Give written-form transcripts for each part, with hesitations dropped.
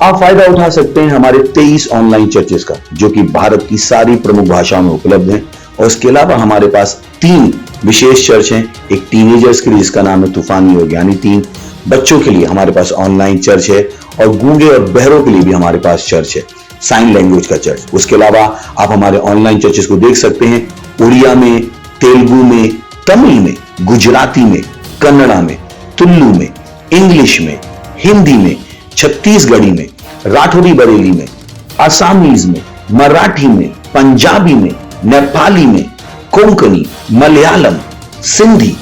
आप फायदा उठा सकते हैं हमारे 23 ऑनलाइन चर्चेस का, जो कि भारत की सारी प्रमुख भाषाओं में उपलब्ध हैं। और इसके अलावा हमारे पास 3 विशेष चर्च हैं। एक टीनेजर्स के लिए जिसका नाम है तूफानी योग यानी 3, बच्चों के लिए हमारे पास ऑनलाइन चर्च है, और गूंगे और बहरों के लिए भी हमारे पास चर्च है, साइन लैंग्वेज का चर्च। उसके अलावा आप हमारे ऑनलाइन चर्चेस को देख सकते हैं उड़िया में, तेलुगु में, तमिल में, गुजराती में, कन्नड़ा में, तुलु में, इंग्लिश में, हिंदी में, छत्तीसगढ़ी में, राठौरी बरेली में, आसामीज में, मराठी में, पंजाबी में, नेपाली में, कोंकणी, मलयालम, सिंधी,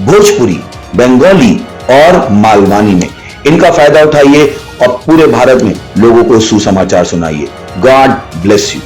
भोजपुरी, बंगाली और मालवानी में। इनका फायदा उठाइए और पूरे भारत में लोगों को सुसमाचार सुनाइए। God bless you.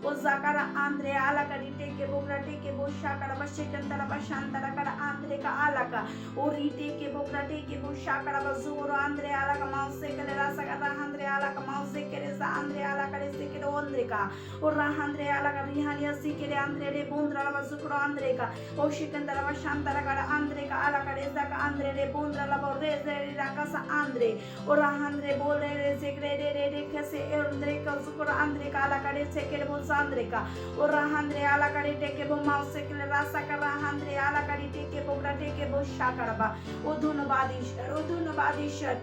Ozakara Andre ala karite ke teke bo shakaraba shekantaraba shantarakara andre ka alaka ori teke bokra teke bo shakaraba zoro andre alaka mause kele rasa kara andre alaka mause kele za andre alaka re sekere andre ka ora andre alaka rihania sikere andre re bondra laba zukro andre ka o shekantaraba shantarakara andre ka alaka re za ka andre re bondra laba re ze rakasa andre ora andre bole re sekre re kase andre ka zukro andre ka alaka re sekere bo andre ka ora andre alaka re teke bo mause kele rasa kara andre alaka re teke bokra teke bo shakaraba ও ধন্যবাদ ঈশ্বর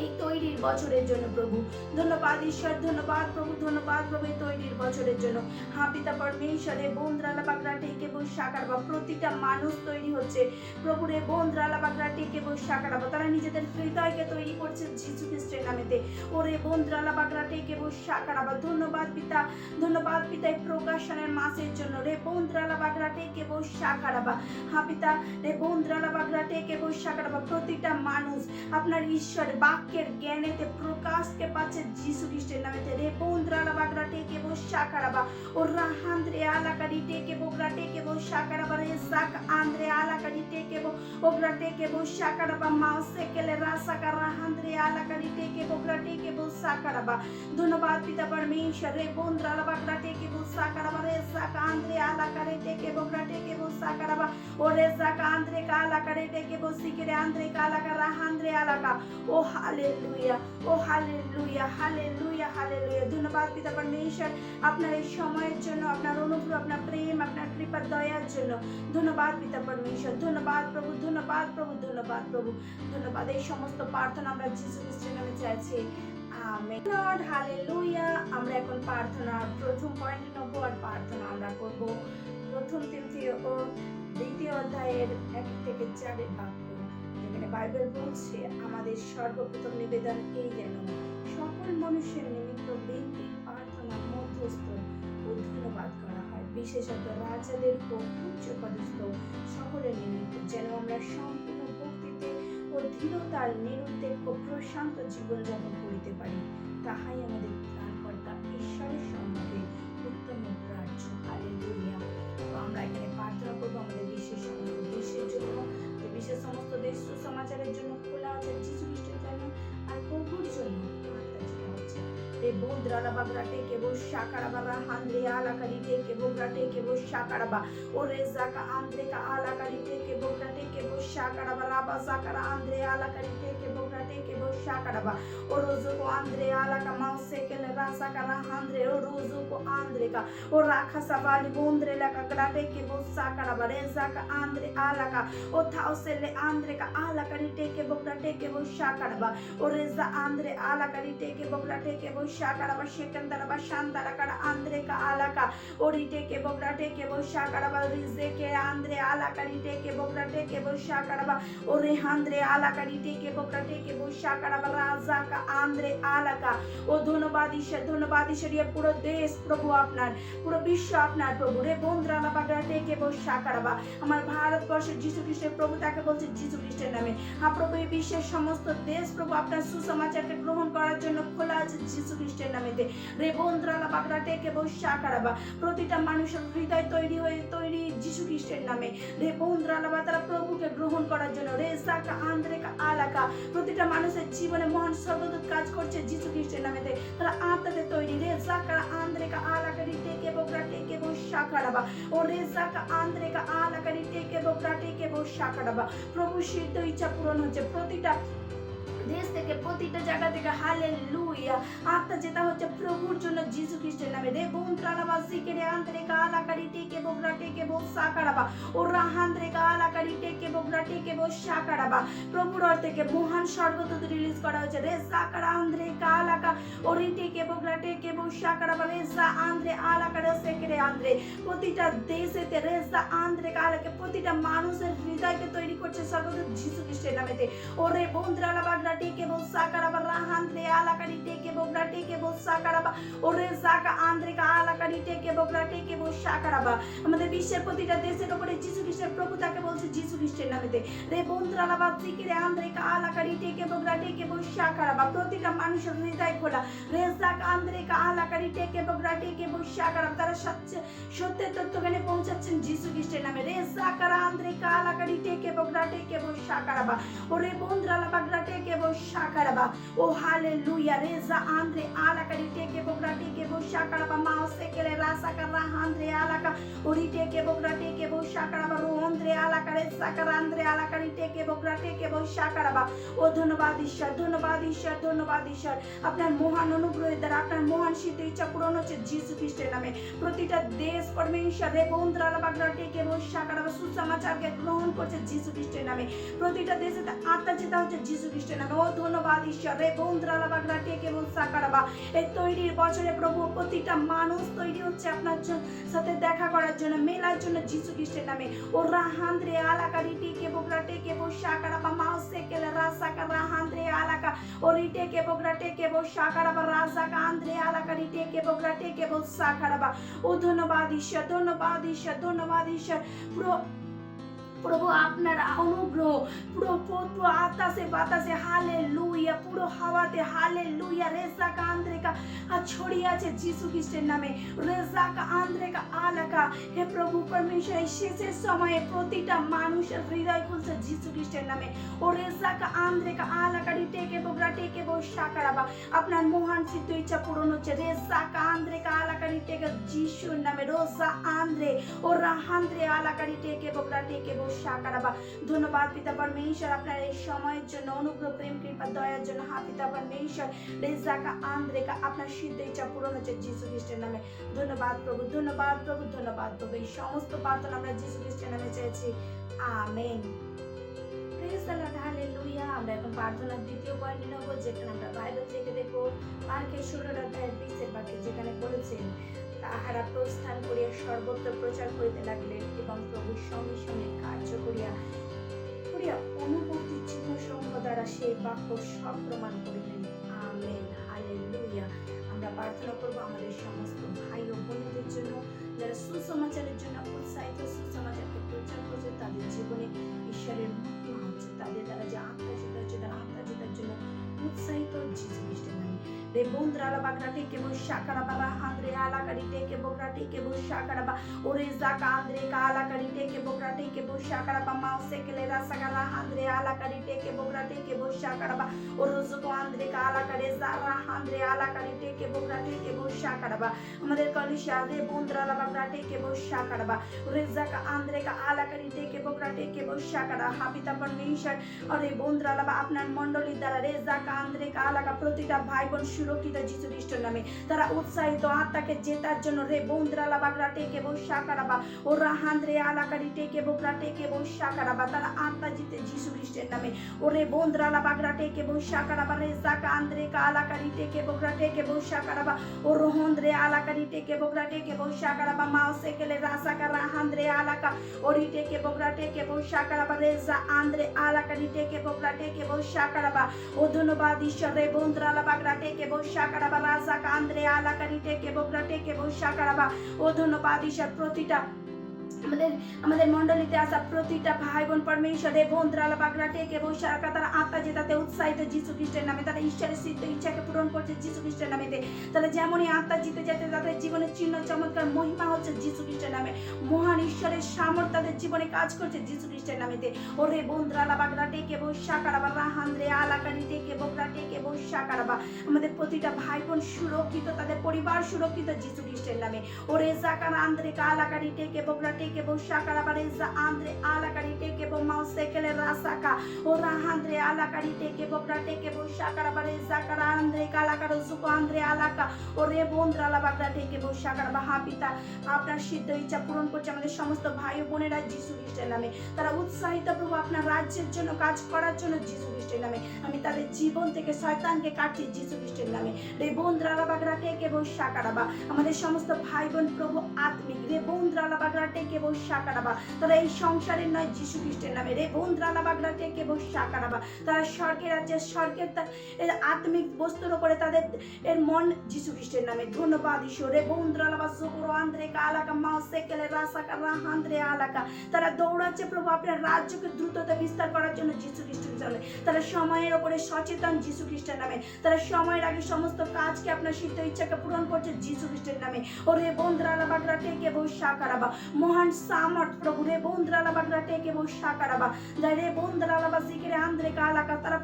এই তৈরির বছরের জন্য প্রভু ধন্যবাদ ঈশ্বর ধন্যবাদ প্রভু এই তৈরির বছরের জন্য হ্যাঁ পিতা পরমেশ্বরে বন্দ্রালা বাগরা টেকে বই সাকারবা প্রতিটা মানুষ তৈরি হচ্ছে প্রভু রে বন্দ্রালা বাগরা টেকে বই সাকারবা তারা নিজেদের হৃদয়কে তৈরি করছে যিশু খ্রিস্টের নামেতে ওরে বন্দ্রালা বাগরা টেকে বই সাকারবা ধন্যবাদ পিতা এই প্রকাশনের মাসের জন্য রে বন্দ্রালা বাগরা টেকে বই সাকারবা হ্যাঁ পিতা রে বন্দ্রালা বাগরা টেকে বই সাকারবা প্রতিটা মানুষ আপনার ঈশ্বর বাক্যের জ্ঞানেতে প্রকাশকে পাচ্ছে যিশু খ্রিস্টের নামেতে রে বন্দ্রালা বাগরা টেকে বো শাকারাবা ও রাহান্দ্রে আলাকারি টেকে বোগরা টেকে বো শাকারাবা রে সাক আন্দ্রে আলাকারি টেকে বো ওগরা টেকে বো শাকারাবা মাউসে কেলে রাসাকা রাহান্দ্রে আলাকারি টেকে বোগরা টেকে বো শাকারাবা ধন্যবাদ পিতা পরমেশ্বর রে বন্দ্রালা বাগরা টেকে বো শাকারাবা রে সাক আন্দ্রে আলাকারি টেকে বোগরা টেকে বো শাকারাবা ও রে সাক আন্দ্রে কা আলাকারি টেকে বো সিকেরে আন্দ্রে কা আলাকা রাহান্দ্রে আলাকা ও হালেলুয়া ধন্যবাদ পিতা পরমেশ্বর আপনার এই সময়ের জন্য আপনার অনুগ্রহ আপনার প্রেম আপনার কৃপা দয়ার জন্য ধন্যবাদ পিতা পরমেশ্বর ধন্যবাদ প্রভু ধন্যবাদ এই সমস্ত প্রার্থনা আমরা যিশু খ্রিস্টের নামে চাইছি আমেন লর্ড হালেলুয়া আমরা এখন প্রার্থনা প্রথম পয়েন্টে নেব আর প্রার্থনা আমরা করব প্রথম তিমথিও দ্বিতীয় অধ্যায়ের 1 থেকে 4 বাক্য যেখানে বাইবেল বলছে আমাদের সর্বপ্রথম নিবেদন এই যেন সকল মানুষের নিমিত্ত বিনতি প্রার্থনা মধ্যস্থ ও ধন্যবাদ করা হয় বিশেষত রাজাদের ও উচ্চপদস্থ সকলের নিমিত্ত যেন আমরা সম্পূর্ণ ভক্তিতে ও দৃঢ়তার নিরুদ্বেগ ও প্রশান্ত জীবনযাপন করিতে পারি তাহাই আমাদের ত্রাণকর্তা ঈশ্বরের সম্মুখে উত্তম গ্রাহ্য হালেলুয়া আমরা এখানে প্রার্থনা করবো আমাদের বিশ্বের সমস্ত দেশের জন্য বিশ্বের সমস্ত দেশ সুসমাচারের জন্য খোলা আছে যিশু খ্রিস্টের জন্য আর প্রভুর জন্য বন্দ্রালা বাগরা টেকে বো শাকারাবা হান্দ্রে আলাকারি টেকে বোগরা টেকে বো শাকারাবা ও রেজাকা আন্দ্রে কা আলাকারি টেকে বোগরা টেকে বো শাকারাবা রাবা সাকারা আন্দ্রে আলাকারি টেকে বোগরা টেকে বো শাকারাবা ও রোজুকো আন্দ্রে আলাকা মাউসে কেলে রাসাকারা হান্দ্রে ও রোজুকো আন্দ্রে কা ও রাখা সাবালি বন্দ্রে লাকা গরা টেকে বো শাকারাবা রেজাকা আন্দ্রে আলাকা ও থাউসেলে আন্দ্রে কা আলাকারি টেকে বোগরা টেকে বো শাকারাবা ও রেজা আন্দ্রে আলাকারি টেকে বোগরা টেকে বো শাকারাবা শেকান্তারাবা শান্তারাকারা আন্দ্রে কা আলাকা ওরি টেকে বোগরা টেকে বো শাকারাবা রিজেকে আন্দ্রে আলাকারি টেকে বোগরা টেকে বো শাকারাবা ওরে হান্দ্রে আলাকারি টেকে বোগরা টেকে বো শাকারাবা রাজাকা আন্দ্রে আলাকা ও ধন্যবাদ ঈশ্বর পুরো দেশ প্রভু আপনার পুরো বিশ্ব আপনার প্রভু রে বন্দ্রালা বাগরা টেকে বো শাকারাবা আমার ভারতবর্ষের যিশু খ্রিস্টের প্রভু তাকে বলছে যিশু খ্রিস্টের নামে হ্যাঁ প্রভু এই বিশ্বের সমস্ত দেশ প্রভু আপনার সুসমাচারকে গ্রহণ করার জন্য খোলা আছে যিশু খ্রিস্টের নামেতে রে বন্দ্রালা বাগরা টেকে বো শাকারাবা প্রতিটা মানুষের হৃদয় তৈরি যিশু খ্রিস্টের নামে রে বন্দ্রালা বা তারা প্রভুকে গ্রহণ করার জন্য রে সাকা আন্দ্রে কা আলাকা প্রতিটা মানুষের জীবনে মহান স্বর্গদূত কাজ করছে যিশু খ্রিস্টের নামেতে তারা আত্মাতে তৈরি রে সাকা আন্দ্রে কা আলাকা টেকে বোগরা টেকে বো শাকারাবা ও রে সাকা আন্দ্রে কা আলাকা টেকে বোগরা টেকে বো শাকারাবা প্রভু সিদ্ধ ইচ্ছা পূরণ হচ্ছে প্রতিটা দেশ থেকে প্রতিটা জায়গা থেকে হালেলুয়া আত্মা যেটা হচ্ছে প্রভুর জন্য যিশু খ্রিস্টের নামে রে বন্দ্রালাবা সিকেরে আন্দ্রে কা আলাকারি টেকে বোগরা টেকে বো শাকারাবা ও রাহান্দ্রে কা আলাকারি টেকে বোগরা টেকে বো শাকারাবা প্রভুর থেকে মহান স্বর্গদূত রিলিজ করা হয়েছে রে সাকারা আন্দ্রে কা আলাকা ওরি টেকে বোগরা টেকে বো শাকারাবা রে সা আন্দ্রে আলাকারে সেকেরে আন্দ্রে প্রতিটা দেশেতে রে সা আন্দ্রে কা আলাকে প্রতিটা মানুষের হৃদয়কে তৈরি করছে স্বর্গদূত যিশু খ্রিস্টের নামেতে ওরে বন্দ্রালাবা টেকে বো শাকারাবা রাহান্দ্রে আলাকারি টেকে বোগরা টেকে বো শাকারাবা ওরে সাকা আন্দ্রে কা আলাকারি টেকে বোগরা টেকে বো শাকারাবা আমাদের বিশ্বের প্রতিটা দেশের উপরে যিশু খ্রিস্টের প্রভুতাকে বলছে যিশু খ্রিস্টের নামেতে। রে বন্ধুরা বা সিকিরে আন্দ্রে কালাকারি টেকে বসা কারাবা প্রতিটা মানুষের হৃদয় খোলা। রেজাক আন্দ্রে কালাকারি টেকে বসা কারাবা তারা সত্যের তত্ত্বজ্ঞানে পৌঁছাচ্ছেন যিশু খ্রিস্টের নামে। রেজাক আন্দ্রে কালাকারি টেকে বসা কারাবা ওরে বন্ধুরা বাগরা টেকে বসা কারাবা ও হালেলুয়া। রেজা আন্দ্রে আলাকারি টেকে বসা কারাবা মাউসে কেলে রাসা কারা আন্দ্রে আলাকা ওরি টেকে বসা কারাবা রোন্দ্রে আলাকা রেজা কারা আন্দ্রে আলাকারি টেকে বসা কারাবা। ও ধন্যবাদ ঈশ্বর, ধন্যবাদ ঈশ্বর, ধন্যবাদ ঈশ্বর। আপনার মহান অনুগ্রহের দ্বারা আপনার মহান সিদ্ধ ইচ্ছা পূরণ হচ্ছে যিশু খ্রিস্টের নামে। প্রতিটা দেশ পরমেশ্বর রে বন্ধুরা বাগরা টেকে বসা কারাবা সুসমাচারকে গ্রহণ করছে যিশু খ্রিস্টের নামে। প্রতিটা দেশে আত্মা যেটা হচ্ছে যিশু খ্রিস্টের নামে। ও ধন্যবাদ ঈশ্বর রে বন্ধুরা বাগরা টেকে বসা কারাবা। এই তৈরির বছরে প্রভু প্রতিটা মানুষ তৈরি হচ্ছে আপনার সাথে দেখা করার জন্য, মেলার জন্য যিশু খ্রিস্টের নামে। ও রাহান্দ্রে আলাকারি টেকে বসা কারাবা মাউসে কেলে রাসা কারা হান্দ্রে আলাকা ওরি টেকে বসা কারাবা রাজা কান্দ্রে আলাকারি টেকে বসা কারাবা। ও ধন্যবাদ ঈশ্বর, ধন্যবাদ ঈশ্বর, ধন্যবাদ ঈশ্বর। প্রভু আপনার অনুগ্রহ পুরো আকাশে বাতাসে হালেলুয়া, পুরো হাওয়াতে হালেলুয়া রেজাকা আন্দ্রেকা ছড়িয়ে আছে যিশু খ্রিস্টের নামে। রেজাকা আন্দ্রেকা আলাকা হে প্রভু পরমেশ্বর এই শেষের সময়ে প্রতিটা মানুষের হৃদয় খুলছে যিশু খ্রিস্টের নামে। ও রেজাকা আন্দ্রেকা আলাকারি টেকে বসা কারাবা আপনার মহান সিদ্ধ ইচ্ছা পূরণ হচ্ছে। রেজাকা আন্দ্রেকা আলাকারি টেকে যিশুর নামে। রোজা আন্দ্রে ও রাহান্দ্রে আলাকারি টেকে বসা কারাবা। ধন্যবাদ পিতা পরমেশ্বর আপনার এই সময়ের জন্য, অনুগ্রহ প্রেম কৃপা দয়ার জন্য। হ্যাঁ পিতা পরমেশ্বর রেজাকা আন্দ্রেকা আপনার সিদ্ধ ইচ্ছা পূরণ হচ্ছে যিশু খ্রিস্টের নামে। ধন্যবাদ প্রভু, ধন্যবাদ প্রভু, ধন্যবাদ প্রভু। এই সমস্ত প্রার্থনা আমরা যিশু খ্রিস্টের নামে চেয়েছি, amen. Praise the Lord, hallelujah. আমরা এখন প্রার্থনার দ্বিতীয় পয়েন্টে নেব, যেখানে আমরা বাইবেল থেকে দেখব মার্কের 16 অধ্যায়ের 20 বাক্যে, যেখানে বলেছেন তাহারা প্রস্থান করিয়া সর্বত্র প্রচার করিতে লাগলেন এবং প্রভুর সঙ্গে সঙ্গে কার্য করিয়া অনুভূতি চিহ্ন সমূহ দ্বারা সেই বাক্য সব প্রমাণ করিলেন, আমেন, হালেলুয়া। আমরা প্রার্থনা করব আমাদের সমস্ত ভাই ও বোনদের জন্য যারা সুসমাচারের জন্য উৎসাহিত, সুসমাচারকে প্রচার করছে, তাদের জীবনে ঈশ্বরের মহিমা হচ্ছে, তাদের দ্বারা যে আত্মা জেতা হচ্ছে তারা আত্মা জেতার জন্য উৎসাহিত যিশু খ্রিস্টের নামে। রে বন্ধুরা বাগরা টেকে বসা কারাবা রাহান্দ্রে আলাকারি টেকে বসা কারাবা ওরে জাকা আন্দ্রে কালাকারি টেকে বসা কারাবা মাউসে কেলে রাসা কারা হান্দ্রে আলাকারি টেকে বসা কারাবা ও রোজকো আন্দ্রে কালাকারে জারা হান্দ্রে আলাকারি টেকে বসা কারাবা। আমাদের কলিশা রে বন্ধুরা বাগরা টেকে বসা কারাবা ওরে জাকা আন্দ্রে কালাকারি টেকে বসা কারা। হাবিতা পরমেশ্বর আরে বন্ধুরা আপনার মণ্ডলীর দ্বারা রে জাকা আন্দ্রে কালাকা প্রতিটা ভাই বোন সুরক্ষিত যিশু খ্রিস্টের নামে। তারা উৎসাহিত আত্মাকে জেতার জন্য রে বন্ধুরা বাগরা টেকে বসা কারাবা ও রাহান্দ্রে আলাকারি টেকে বসা কারাবা। তারা আত্মা জিতে যিশু খ্রিস্টের নামে। ওরে বন্ধুরা বাগরা টেকে বসা কারাবা রে জাকা আন্দ্রে কালাকারি টেকে বসা কারাবা ও রোহন্দ্রে আলাকারি টেকে বসা কারাবা মাউসে কেলে রাসা কারা হান্দ্রে আলাকা ওরি টেকে বসা কারাবা রে জা আন্দ্রে আলাকারি টেকে বসা কারাবা। ও ধন্যবাদ ঈশ্বর রে বন্ধুরা বাগরা টেকে বসা কারাবা রাজা কান্দ্রে আলাকারি টেকে বসা কারাবা। ও ধন্যবাদ ঈশ্বর প্রতিটা আমাদের মণ্ডলীতে আসা প্রতিটা ভাই বোন পরমেশ্বরের বন্ধুরা বাগরা টেকে বসা তারা আত্মা জেতাতে উৎসাহিত যিশু খ্রিস্টের নামে। তারা ঈশ্বরের সিদ্ধ ইচ্ছাকে পূরণ করছে যিশু খ্রিস্টের নামেতে। তারা যেমনই আত্মা জিতে যেতে তাদের জীবনের চিহ্ন চমৎকার মহিমা হচ্ছে যিশু খ্রিস্টের নামে। মহান ঈশ্বরের সামর্থ্য তাদের জীবনে কাজ করছে যিশু খ্রিস্টের নামেতে। ওরে বন্ধুরা বাগরা টেকে বসা কারাবা রাহান্দ্রে আলাকারি টেকে বসা কারাবা। আমাদের প্রতিটা ভাই বোন সুরক্ষিত, তাদের পরিবার সুরক্ষিত যিশু খ্রিস্টের নামে। ওরে জাকার আন্দ্রে কালাকারি টেকে বসা কারাবা রে জা আন্দ্রে আলাকারি টেকে মাউসে কেলে রাসাকা ও রাহান্দ্রে আলাকারি টেকে বসা কারাবা রে জাকার আন্দ্রে কালাকারো জুকো আন্দ্রে আলাকা ওরে বন্ধুরা বাগরা টেকে বসা কারাবা। হ্যাঁ পিতা আপনার সিদ্ধ ইচ্ছা পূরণ করছে আমাদের সমস্ত ভাই ও বোনেরা যিশু খ্রিস্টের নামে। তারা উৎসাহিত প্রভু আপনার রাজ্যের জন্য কাজ করার জন্য যিশু খ্রিস্টের নামে। আমি তাদের জীবন থেকে শয়তানকে কাটছি যিশু খ্রিস্টের নামে। রে বন্ধুরা বাগরা টেকে বসা কারাবা। আমাদের সমস্ত ভাই বোন প্রভু আত্মিক রে বন্ধুরা বাগরা টেকে বসা কারাবা। তারা এই সংসারের নয় যিশু খ্রিস্টের নামে। রে বন্ধুরা বাগরা টেকে বসা কারাবা। তারা স্বর্গের রাজ্যে স্বর্গের আত্মিক বস্তুর উপরে তাদের এর মন যিশু খ্রিস্টের নামে। ধন্যবাদ ঈশ্বর। রে বন্ধুরা বাসুকুরো আন্দ্রে কালাকা মাউসে কেলে রাসাকা হান্দ্রে আলাকা। তারা দৌড়াচ্ছে প্রভু আপনার রাজ্যকে দ্রুততা বিস্তার করার জন্য যিশু খ্রিস্টের নামে। তারা সময়ের ওপরে সচেতন যিশু খ্রিস্টের নামে। তারা সময়ের আগে সমস্ত কাজকে আপনার সিদ্ধ ইচ্ছাকে পূরণ করছে যিশু খ্রিস্টের নামে। ওরে বন্দ্রালা বাগরা টেকে বউ সাকারাবা, মহান সামর্থ প্রভু রে বন্দ্রালা বাগরা টেকে বউ সাকারাবা, যাই রে বন্দ্রালা বা জিকিরে আন্দ্রে কালাকা, তারা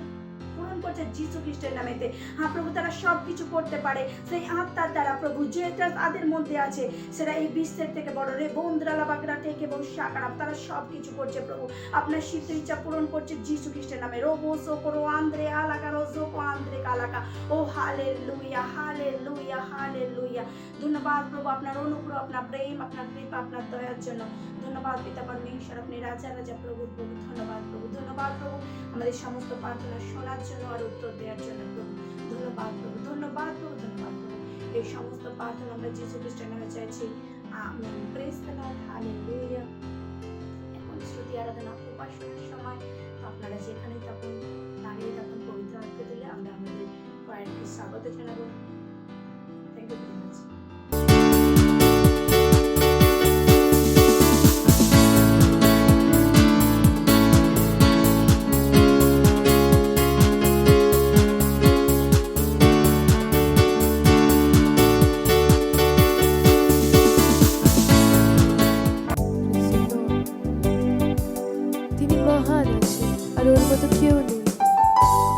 পূরণ করছে যিশু খ্রিস্টের নামেতে। হ্যাঁ প্রভু, তারা সব কিছু করতে পারে সেই আত্মার দ্বারা প্রভু, যেটা তাদের মধ্যে আছে সেটা এই বিশ্বের থেকে বড় রে বন্দ্রালা বাগরা টেকে বউ সাকারাব। তারা সব কিছু করছে প্রভু, আপনার সিদ্ধ ইচ্ছা পূরণ করছে যিশু খ্রিস্টের নামে। Robo সোকরো Andre আলাকা রোজো Andre কালাকা। ও হালেলুয়া হালেলুয়া হালেলুয়া। ধন্যবাদ প্রভু আপনার অনুগ্রহ, আপনার প্রেম, আপনার কৃপা, আপনার দয়ার জন্য। ধন্যবাদ পিতা পরমেশ্বর, আপনি রাজা রাজা প্রভু প্রভু। ধন্যবাদ প্রভু, ধন্যবাদ প্রভু আমাদের সমস্ত প্রার্থনা শোনার জন্য আর উত্তর দেওয়ার জন্য প্রভু। ধন্যবাদ প্রভু, ধন্যবাদ প্রভু, ধন্যবাদ প্রভু। এই সমস্ত প্রার্থনা আমরা যিশু খ্রিস্টের নামে চাইছি, amen. Praise the Lord, hallelujah. এখন স্তুতি আরাধনা উপাসনার সময় আপনারা যেখানে তখন দাঁড়িয়ে তখন পবিত্র আত্মা দিলে আমরা আমাদের কয়েকটি স্বাগত জানাবো। Thank you very much. তিনি মহান আছে আর ওর মতো কেউ নেই।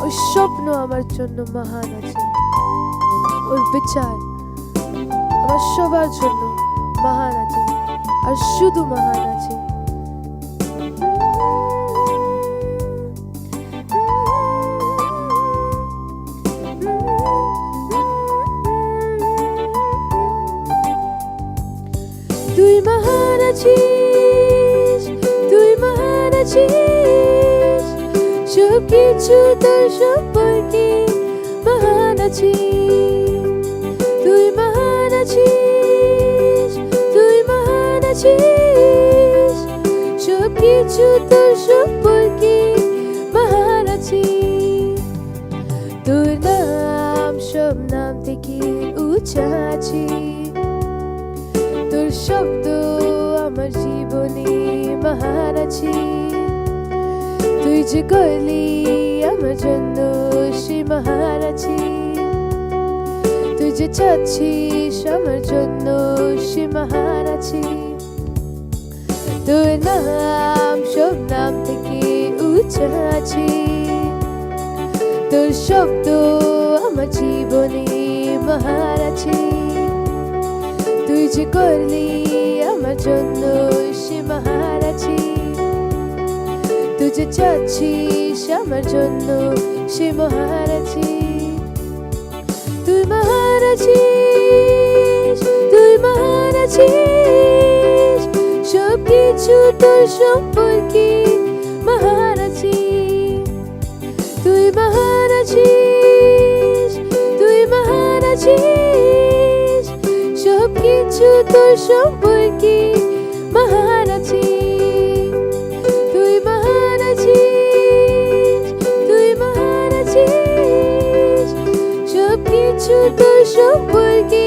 ওর স্বপ্ন আমার জন্য মহান আছে, ওর বিচার আমার সবার জন্য মহান আছে আর শুধু মহান আছে। তুই মহান আছিস, তুই মহান আছিস, সব কিছু তোর সম্পর্কে মহান আছিস। তুই মহান আছিস, তুই মহান আছিস, সব কিছু তোর সম্পর্কে মহান আছিস। তোর নাম সব নাম থেকে উঁচা আছে, তোর শব্দ আমার জীবনে মহান আছে। তুই যে করলি আমার জন্য সে মহান আছে, তুই যে চাচ্ছিস আমার জন্য সে মহান আছে। তোর নাম সব নাম থেকে উঁচা আছে, তোর শব্দ আমার জীবনে মহান আছে। তুই যে করলি আমার জন্য সে মহান আছে, তুই যে চাচ্ছিস আমার জন্য সে মহান আছে। তুই মহান আছিস, তুই মহান আছিস, সব কিছু তোর সম্পর্কে মহান আছে। তুই মহান আছিস, তুই মহান আছিস, সব কিছু তোর সম্পর্কে মহান আছে। তুই মহান আছিস, তুই মহান আছিস, সব কিছু তোর সম্পর্কে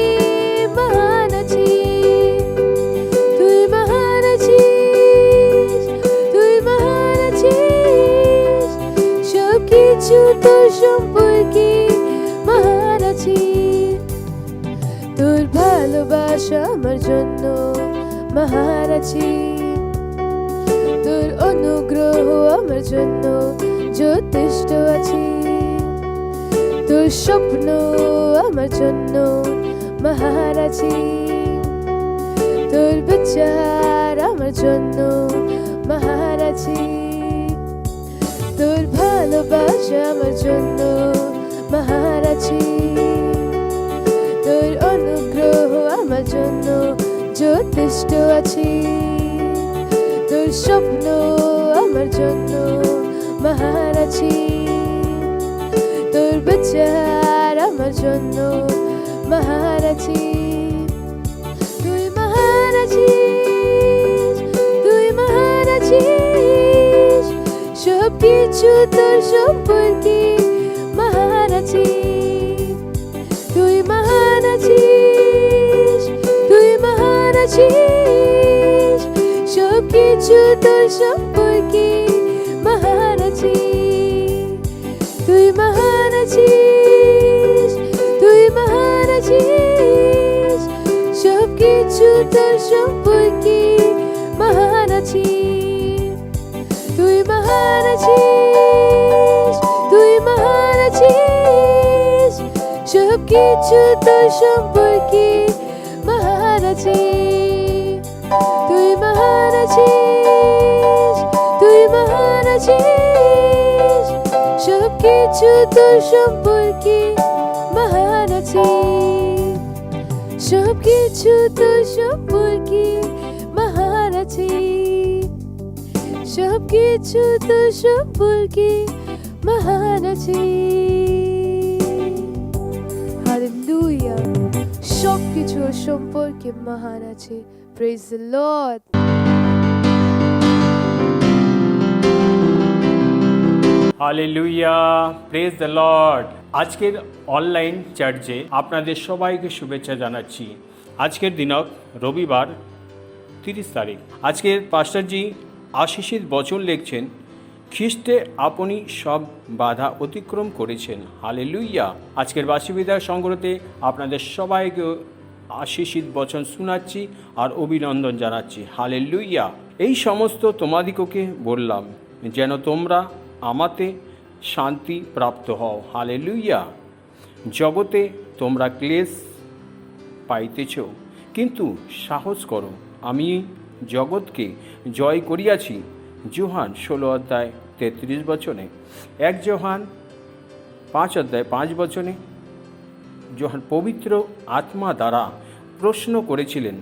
মহান আছে। তুই মহান আছিস, তুই মহান আছিস, সব কিছু তোর সম্পর্কে মহান আছে। তোর ভালোবাসা আমার জন্য মহান আছে, তোর অনুগ্রহ আমার জন্য যথেষ্ট আছে। তোর স্বপ্ন আমার জন্য মহান আছে, তোর বিচার আমার জন্য মহান আছে। তোর ভালোবাসা আমার জন্য মহান আছে, তোর অনুগ্রহ আমার জন্য যথেষ্ট আছে। তোর স্বপ্ন আমার জন্য মহান আছে, তোর বিচার আমার জন্য মহান আছে। তুই মহান আছিস, তুই মহান আছিস, সব কিছু তোর সম্পর্কে মহান আছে। তুই মহান আছিস, তুই মহান আছিস, কিছু তোর সম্পর্কে মহান আছিস, তুই মহান আছিস, তুই মহান আছিস, সব কিছু তোর সম্পর্কে মহান আছিস, তুই মহান আছিস, তুই মহান আছিস, সব কিছু তোর সম্পর্কে মহান আছিস, তুই মহান আছিস, তুই মহান আছিস, সব কিছু তোর সম্পর্কে মহান আছিস, সব কিছু তোর সম্পর্কে মহান আছিস, সব কিছু তোর সম্পর্কে মহান আছিস। হালেলুয়া, সব কিছু সম্পর্কে মহান আছে। Praise the Lord. Hallelujah, praise the Lord. আজকের অনলাইন চার্চে আপনাদের সবাইকে শুভেচ্ছা জানাচ্ছি। আজকের দিনক রবিবার 30 তারিখ। আজকের পাস্টারজি আশিসের বচন লিখছেন, খ্রিস্টে আপনি সব বাধা অতিক্রম করেছেন। হালেলুয়া। আজকের বাসী বিদায় সংগ্রহতে আপনাদের সবাইকে আশিসিত বচন শোনাচ্ছি আর অভিনন্দন জানাচ্ছি। হালেলুয়া। এই সমস্ত তোমাদিগকে বললাম যেন তোমরা আমাতে শান্তি প্রাপ্ত হও। হালেলুয়া। জগতে তোমরা ক্লেশ পাইতেছ, কিন্তু সাহস করো, আমি জগৎকে জয় করিয়াছি। যোহান 16:33 1 যোহান 5:5 যোহান পবিত্র আত্মা দ্বারা প্রশ্ন করেছিলেন,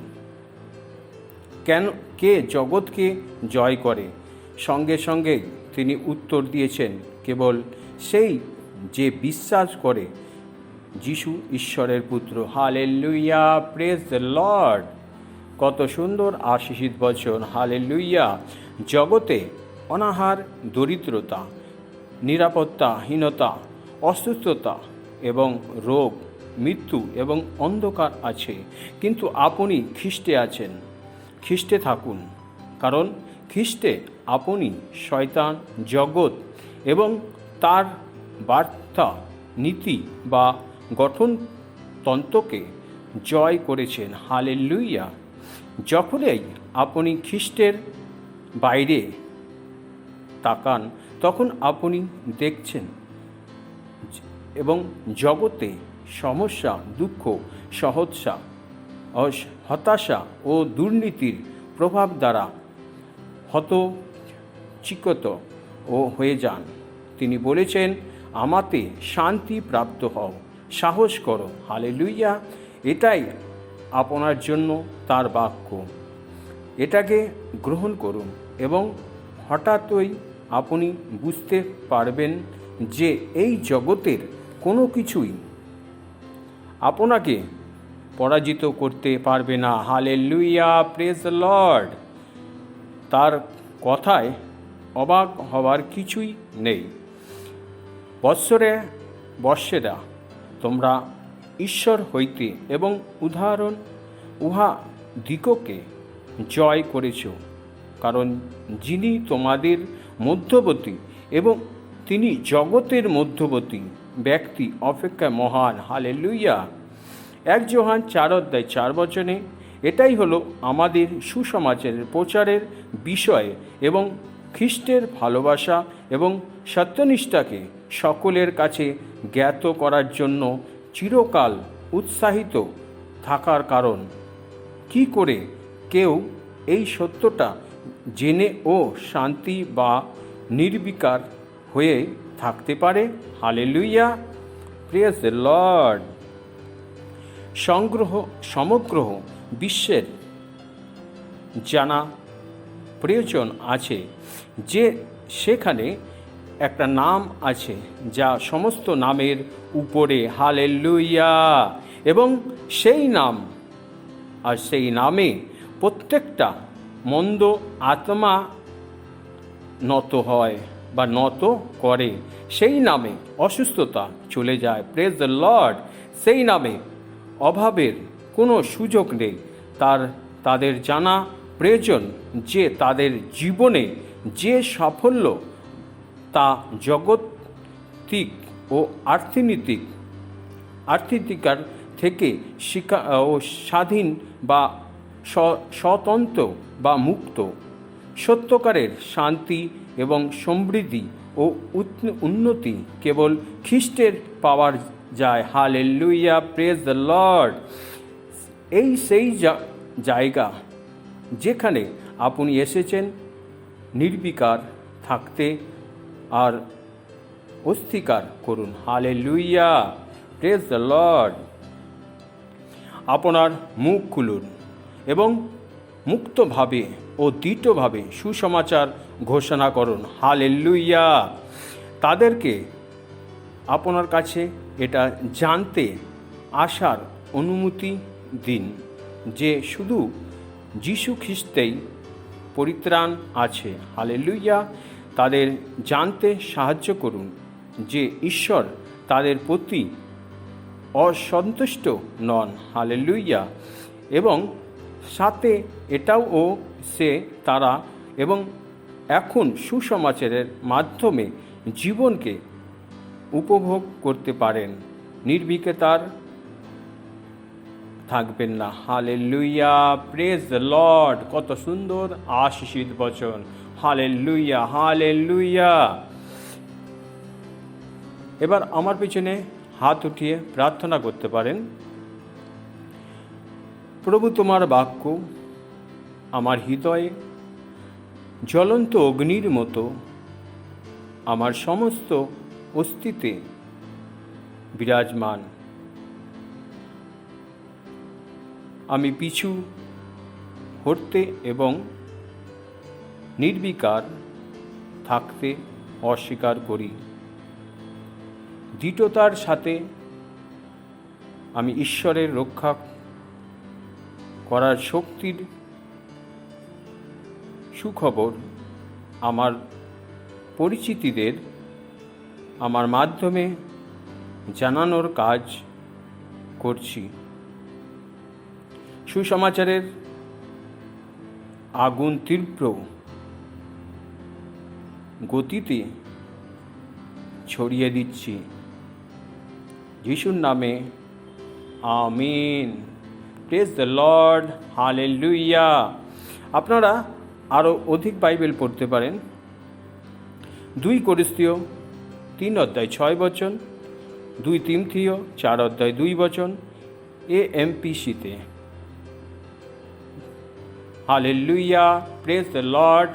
কেন কে জগৎকে জয় করে? সঙ্গে সঙ্গে তিনি উত্তর দিয়েছেন, কেবল সেই যে বিশ্বাস করে যিশু ঈশ্বরের পুত্র। Hallelujah, praise the Lord. কত সুন্দর আশিসিত বচন। হালেলুয়া। জগতে অনাহার, দরিদ্রতা, নিরাপত্তাহীনতা, অসুস্থতা এবং রোগ, মৃত্যু এবং অন্ধকার আছে, কিন্তু আপনি খ্রিস্টে আছেন। খ্রিস্টে থাকুন, কারণ খ্রিস্টে আপনি শয়তান, জগৎ এবং তার বার্তা, নীতি বা গঠনতন্ত্রকে জয় করেছেন। হালেলুয়া। যখনই আপনি খ্রিস্টের বাইরে তাকান, তখন আপনি দেখছেন এবং জগতে সমস্যা, দুঃখ, সহজা, হতাশা ও দুর্নীতির প্রভাব দ্বারা হতচিকিত ও হয়ে যান। তিনি বলেছেন, আমাতে শান্তি প্রাপ্ত হও, সাহস করো। হালেলুয়া। এটাই আপনার জন্য তার বাক্য। এটাকে গ্রহণ করুন এবং হঠাৎই আপনি বুঝতে পারবেন যে এই জগতের কোনো কিছুই আপনাকে পরাজিত করতে পারবে না। Hallelujah, praise the Lord. তার কথায় অবাক হওয়ার কিছুই নেই। বৎসেরা তোমরা ঈশ্বর হইতে এবং উহা দিগকে জয় করেছ, কারণ যিনি তোমাদের মধ্যবর্তী এবং তিনি জগতের মধ্যবর্তী ব্যক্তি অপেক্ষা মহান। হালেলুয়া। 1 যোহান 4:4 এটাই হলো আমাদের সুসমাচারের প্রচারের বিষয় এবং খ্রিস্টের ভালোবাসা এবং সত্যনিষ্ঠাকে সকলের কাছে জ্ঞাত করার জন্য চিরকাল উৎসাহিত থাকার কারণ। কি করে কেউ এই সত্যটা জেনে ও শান্তি বা নির্বিকার হয়ে থাকতে পারে? Hallelujah, praise the Lord. সমগ্র বিশ্বের জানা প্রয়োজন আছে যে সেখানে একটা নাম আছে যা সমস্ত নামের উপরে। হালেলুয়া। এবং সেই নাম আর সেই নামে প্রত্যেকটা মন্দ আত্মা নত হয় বা নত করে। সেই নামে অসুস্থতা চলে যায়। Praise the Lord. সেই নামে অভাবের কোনো সুযোগ নেই। তাদের জানা প্রয়োজন যে তাদের জীবনে যে সাফল্য তা জগতিক ও আর্থিকার থেকে স্বাধীন বা স্বতন্ত্র বা মুক্ত। সত্যকারের শান্তি এবং সমৃদ্ধি ও উন্নতি কেবল খ্রিস্টের পাওয়া যায়। Hallelujah, praise the Lord. এই সেই জায়গা যেখানে আপনি এসেছেন নির্বিকার থাকতে, আর অস্বীকার করুন। Hallelujah, praise the Lord. আপনার মুখ খুলুন এবং মুক্তভাবে ও দৃঢ়ভাবে সুসমাচার ঘোষণা করুন। হালেলুয়া। তাদেরকে আপনার কাছে এটা জানতে আসার অনুমতি দিন যে শুধু যীশু খ্রিস্টেই পরিত্রাণ আছে। হালেলুয়া। তাদের জানতে সাহায্য করুন যে ঈশ্বর তাদের প্রতি অসন্তুষ্ট নন। হালেলুয়া। এবং সাথে এটাও তারা এবং এখন সুসমাচারের মাধ্যমে জীবনকে উপভোগ করতে পারেন, নির্বিকার থাকবেন না। Hallelujah, praise the Lord. কত সুন্দর আশীষিত বচন। Hallelujah, hallelujah. এবার আমার পিছনে হাত উঠিয়ে প্রার্থনা করতে পারেন। প্রভু, তোমার বাক্য আমার হৃদয়ে জ্বলন্ত অগ্নির মতো আমার সমস্ত অস্তিত্বে বিরাজমান। আমি পিছু হটতে এবং নির্বিকার থাকতে অস্বীকার করি। দৃঢ়তার সাথে আমি ঈশ্বরের রক্ষা করার শক্তির সুখবর আমার পরিচিতিদের আমার মাধ্যমে জানানোর কাজ করছি। সুসমাচারের আগুন তীব্র গতিতে ছড়িয়ে দিচ্ছি যিশুর নামে। আমিন। Praise the Lord. হালেলুয়া। আপনারা আরও অধিক বাইবেল পড়তে পারেন 2 কোরিন্থীয় 3 অধ্যায় 6 বচন, 2 তিমথিও 4 অধ্যায় 2 বচন, AMPCতে। Hallelujah, praise the lord.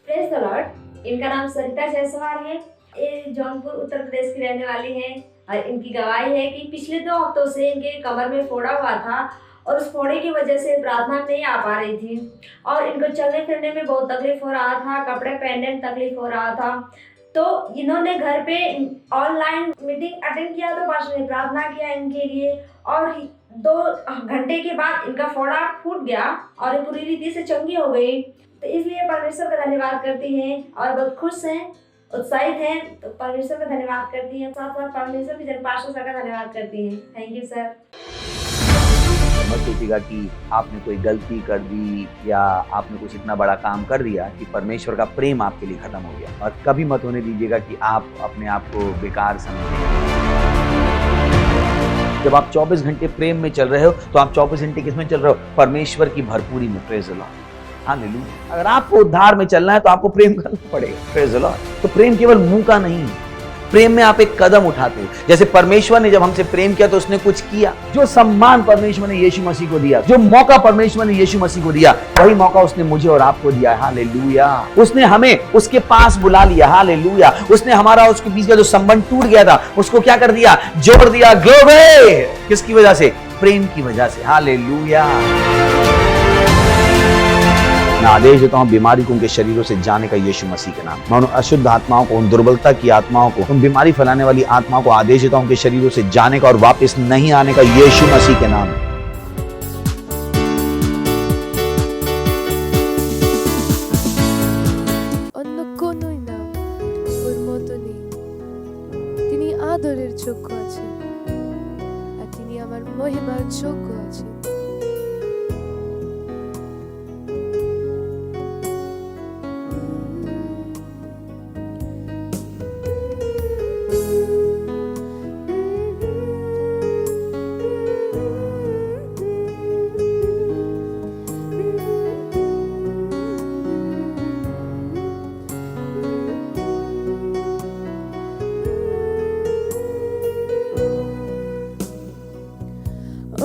Praise the lord. इनका नाम सरिता जायसवाल है। ये जौनपुर उत्तर प्रदेश की रहने वाली हैं और इनकी गवाही है कि पिछले 2 हफ्तों से इनके कमर में फोड़ा हुआ था और उस फोड़े की वजह से प्रार्थना में नहीं आ पा रही थी और इनको चलने फिरने में बहुत तकलीफ हो रहा था, कपड़े पहनने में तकलीफ हो रहा था। तो इन्होंने घर पे ऑनलाइन मीटिंग अटेंड किया तो पास्टर ने प्रार्थना किया इनके लिए और 2 घंटे के बाद इनका फोड़ा फूट गया और ये पूरी रीति से चंगी हो गई। तो इसलिए परमेश्वर का धन्यवाद करती हैं और बहुत खुश हैं, उत्साहित हैं। तो परमेश्वर का धन्यवाद करती हैं, साथ साथ परमेश्वर की पास्टर सर का धन्यवाद करती हैं। Thank you sir. मत सोचिएगा कि आपने कोई गलती कर दी या आपने कुछ इतना बड़ा काम कर दिया कि परमेश्वर का प्रेम आपके लिए खत्म हो गया। और कभी मत होने दीजिएगा कि आप अपने आप को बेकार समझें। जब आप 24 घंटे प्रेम में चल रहे हो तो आप 24 घंटे किसमें चल रहे हो? परमेश्वर की भरपूरी में। Praise the Lord. हालेलुया। अगर आपको उद्धार में चलना है तो आपको प्रेम करना पड़ेगा। Praise the Lord. तो प्रेम केवल मुंह का नहीं है, प्रेम में आप एक कदम उठाते हो। जैसे परमेश्वर ने जब हमसे प्रेम किया तो उसने कुछ किया। जो सम्मान परमेश्वर ने यीशु मसीह को दिया, जो मौका परमेश्वर ने यीशु मसीह को दिया, वही मौका उसने मुझे और आपको दिया है। हालेलुया। उसने हमें उसके पास बुला लिया। हालेलुया। उसने हमारा उसके बीच का जो संबंध टूट गया था उसको क्या कर दिया? जोड़ दिया। ग्लोरी। किसकी वजह से? प्रेम की वजह से। हालेलुया। मैं आदेश देता हूं बीमारी को उनके शरीरों से जाने का यीशु मसीह के नाम। मैं उन अशुद्ध आत्माओं को, उन दुर्बलता की आत्माओं को, उन बीमारी फैलाने वाली आत्माओं को आदेश देता हूं उनके शरीरों से जाने का और वापस नहीं आने का यीशु मसीह के नाम। অন্য কোনোই নাম ওর মতো নেই। তিনি আদরের যোগ্য আছেন আর তিনি আমার যোগ্য আছি।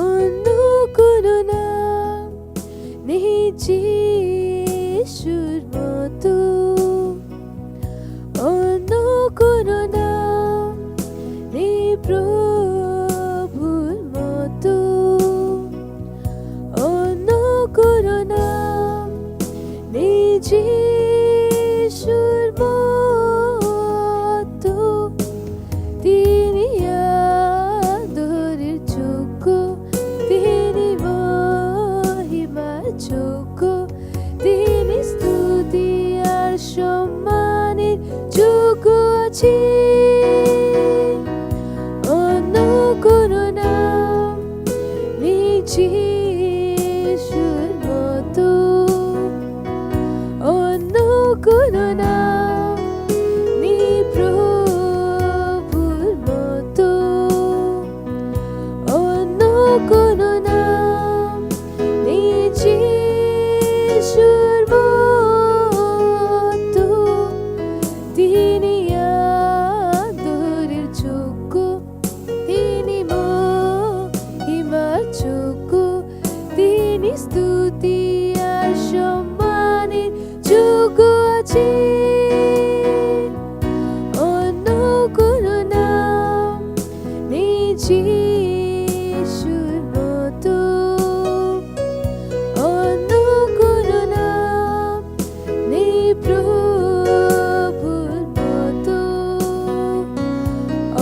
অন্য কোনো নাম নেই যিশুর মতো, অন্য কোনো নাম নেই প্রভুর মতো, অন্য কোনো নাম নেই যিশুর মতো। তিনি আদরের যোগ্য, তিনি মহিমার যোগ্য, তিনি স্তুতি আর সম্মানের যোগ্য আছে। অন্য কোনো নাম নেই যিশুর মতো, অন্য কোনো নাম নেই প্রভুর মতো, অন্য কোনো নাম নেই যিশুর মতো। তিনি আদরের যোগ্য, তিনি মহিমার যোগ্য, তিনি স্তুতি আর সম্মানের যোগ্য আছে। অন্য কোনো নাম নেই যিশুর মতো, অন্য কোনো নাম নেই প্রভুর মতো,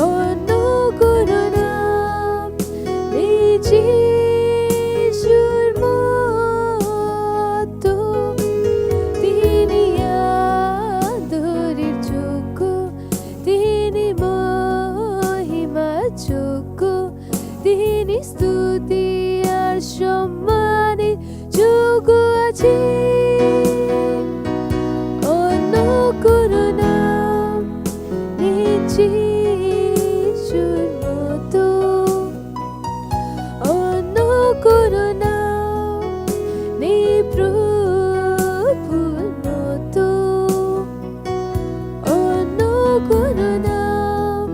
অন্য কোনো নাম নেই যিশুর মতো। তিনি আদরের যোগ্য, তিনি মহিমার যোগ্য, তিনি স্তুতি আর সম্মানের যোগ্য আছে। অন্য কোনো নাম নেই যিশুর মতো, অন্য কোনো নাম নেই প্রভুর মতো, অন্য কোনো নাম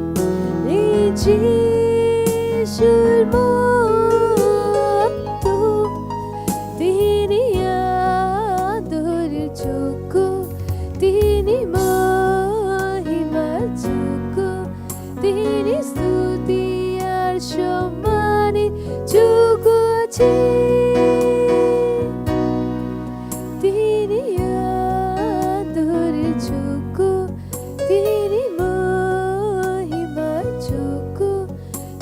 নেই যিশুর মতো। তিনি আদরের যোগ্য, তিনি মহিমার যোগ্য, তিনি স্তুতি আর সম্মানের যোগ্য আছে। তিনি আদরের যোগ্য, তিনি মহিমার যোগ্য,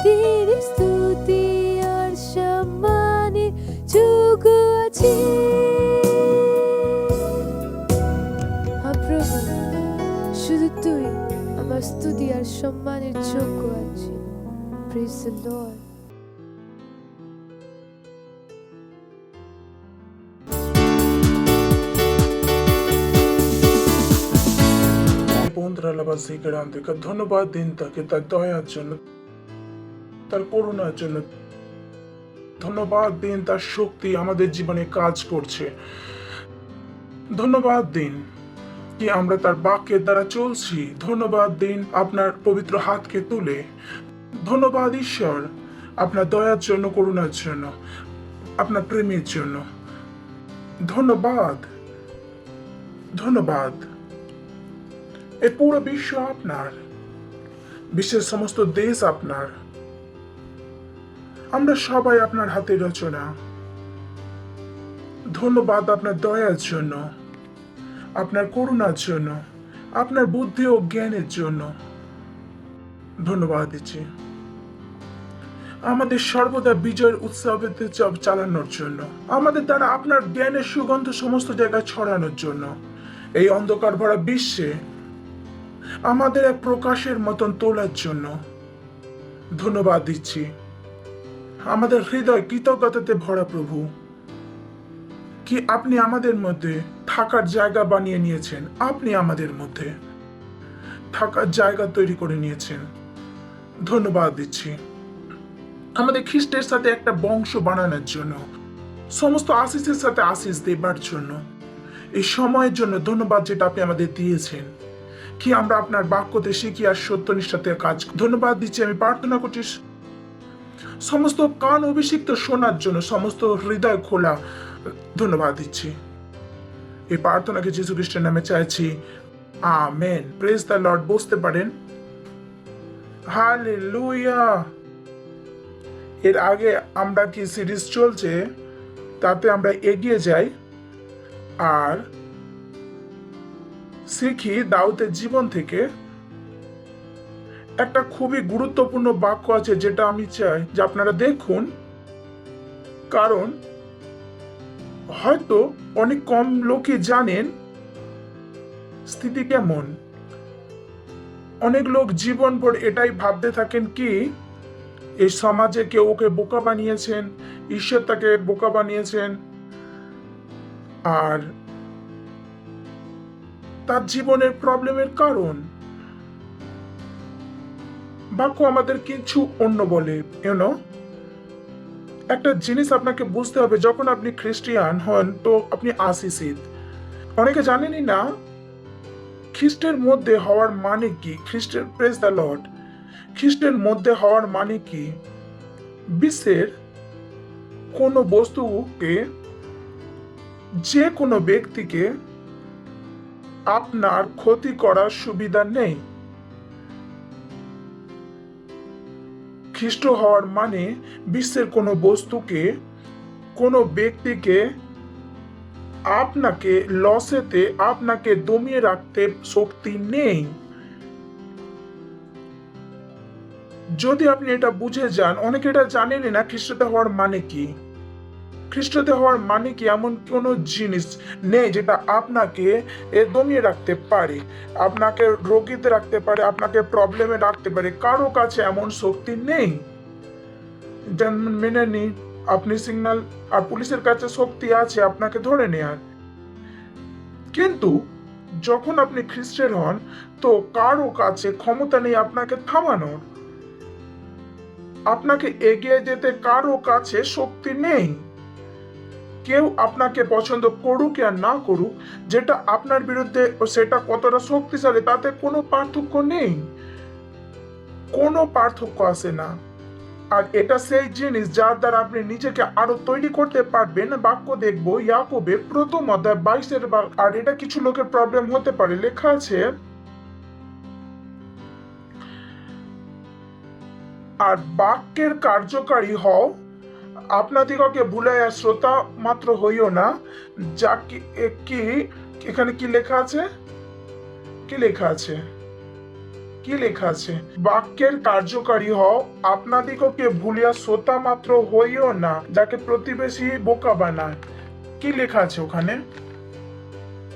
তিনি স্তুতি আর সম্মানের যোগ্য আছে। হ্যাঁ প্রভু, শুধু তুই আমার স্তুতি আর সম্মানের যোগ্য আছে। Praise the Lord. ধন্যবাদ দিন তাকে তার দয়ার জন্য, তার করুণার জন্য। ধন্যবাদ দিন তার শক্তি আমাদের জীবনে কাজ করছে। ধন্যবাদ দিন কি আমরা তার বাক্যের দ্বারা চলছি। ধন্যবাদ দিন আপনার পবিত্র হাতকে তুলে। ধন্যবাদ ঈশ্বর আপনার দয়ার জন্য, করুণার জন্য, আপনার প্রেমের জন্য। ধন্যবাদ, ধন্যবাদ। এই পুরো বিশ্ব আপনার, বিশ্বের সমস্ত দেশ আপনার। আমরা সবাই আপনার হাতের রচনা। ধন্যবাদ আপনার দয়ার জন্য, আপনার করুণার জন্য, আপনার বুদ্ধি ও জ্ঞানের জন্য। ধন্যবাদ দিচ্ছি আমাদের সর্বদা বিজয়ের উৎসবে চালানোর জন্য, আমাদের দ্বারা আপনার জ্ঞানের সুগন্ধ সমস্ত জায়গায় ছড়ানোর জন্য। এই অন্ধকার ভরা বিশ্বে আমাদের এক প্রকাশের মতন তোলার জন্য ধন্যবাদ দিচ্ছি। আমাদের হৃদয় কৃতজ্ঞতাতে ভরা প্রভু, কি আপনি আমাদের মধ্যে থাকার জায়গা বানিয়ে নিয়েছেন, আপনি আমাদের মধ্যে থাকার জায়গা তৈরি করে নিয়েছেন। ধন্যবাদ দিচ্ছি আমাদের খ্রিস্টের সাথে একটা বংশ বানানোর জন্য, সমস্ত আশিসের সাথে আশিস দেবার জন্য, এই সময়ের জন্য ধন্যবাদ যেটা আপনি আমাদের দিয়েছেন, কি আমরা আপনার বাক্যতে শিখি আর সত্যনিষ্ঠাতে কাজ। ধন্যবাদ দিচ্ছি, আমি প্রার্থনা করছি সমস্ত কান অভিষিক্ত শোনার জন্য, সমস্ত হৃদয় খোলা। ধন্যবাদ দিচ্ছি, এই প্রার্থনাকে যীশু খ্রিস্টের নামে চাইছি, আমেন। Praise the Lord. বসতে পারেন। হালেলুয়া। এর আগে আমরা কি সিরিজ চলছে তাতে আমরা এগিয়ে যাই আর শিখি দাউদের জীবন থেকে একটা খুবই গুরুত্বপূর্ণ বাক্য আছে যেটা আমি চাই যে আপনারা দেখুন, কারণ হয়তো অনেক কম লোকই জানেন স্থিতি কেমন। অনেক লোক জীবনভর এটাই ভাবতে থাকেন কি এই সমাজে কেউ ওকে বোকা বানিয়েছেন, ঈশ্বর তাকে বোকা বানিয়েছেন, আর তার জীবনের প্রবলেমের কারণ বাক্য আমাদের কিছু অন্য বলে। একটা জিনিস আপনাকে বুঝতে হবে, যখন আপনি খ্রিস্টিয়ান হন তো আপনি আশীষিত। অনেকে জানেনই না খ্রিস্টের মধ্যে হওয়ার মানে কি। খ্রিস্টের, প্রেজ দ্য লর্ড, খ্রিস্টের মধ্যে হওয়ার মানে কি? বিশ্বের কোনো বস্তুকে, যে কোনো ব্যক্তিকে আপনার ক্ষতি করার সুবিধা নেই। খ্রিস্ট হওয়ার মানে বিশ্বের কোনো বস্তুকে, কোনো ব্যক্তিকে আপনাকে লসেতে, আপনাকে দমিয়ে রাখতে শক্তি নেই। যদি আপনি এটা বুঝে যান, অনেকে এটা জানেনই না খ্রিস্টতে হওয়ার মানে কি। খ্রিস্টতে হওয়ার মানে কি, এমন কোনো জিনিস নেই যেটা আপনাকে দমিয়ে রাখতে পারে, আপনাকে রোগীতে রাখতে পারে, আপনাকে প্রবলেমে রাখতে পারে। কারো কাছে এমন শক্তি নেই। যেমন মেনে নিন আপনি সিগন্যাল আর পুলিশের কাছে শক্তি আছে আপনাকে ধরে নেয়ার, কিন্তু যখন আপনি খ্রিস্টের হন তো কারো কাছে ক্ষমতা নেই আপনাকে থামানোর। আপনাকে এগিয়ে যেতে কারো কাছে শক্তি নেই। কেউ আপনাকে পছন্দ করুক আর না করুক, যেটা আপনার বিরুদ্ধে সেটা কতটা শক্তিশালী তাতে কোনো পার্থক্য নেই, কোনো পার্থক্য আসে না। আর এটা সেই জিনিস যার দ্বারা আপনি নিজেকে আরো তৈরি করতে পারবেন। বাক্য দেখবো ইয়াকোবে প্রথম অধ্যায় 22 আর এটা কিছু লোকের প্রবলেম হতে পারে। লেখা আছে, আর বাক্যের কার্যকারী হও, আপনাদিগকে ভুলাইয়া শ্রোতা মাত্র হইও না। যা কি এখানে কি লেখা আছে? কি লেখা আছে? কি লেখা আছে? বাক্যের কার্যকারী হও, আপনাদিগকে ভুলিয়া শ্রোতা মাত্র হইও না, যাকে প্রতিবেশী বোকা বানায়। কি লেখা আছে ওখানে?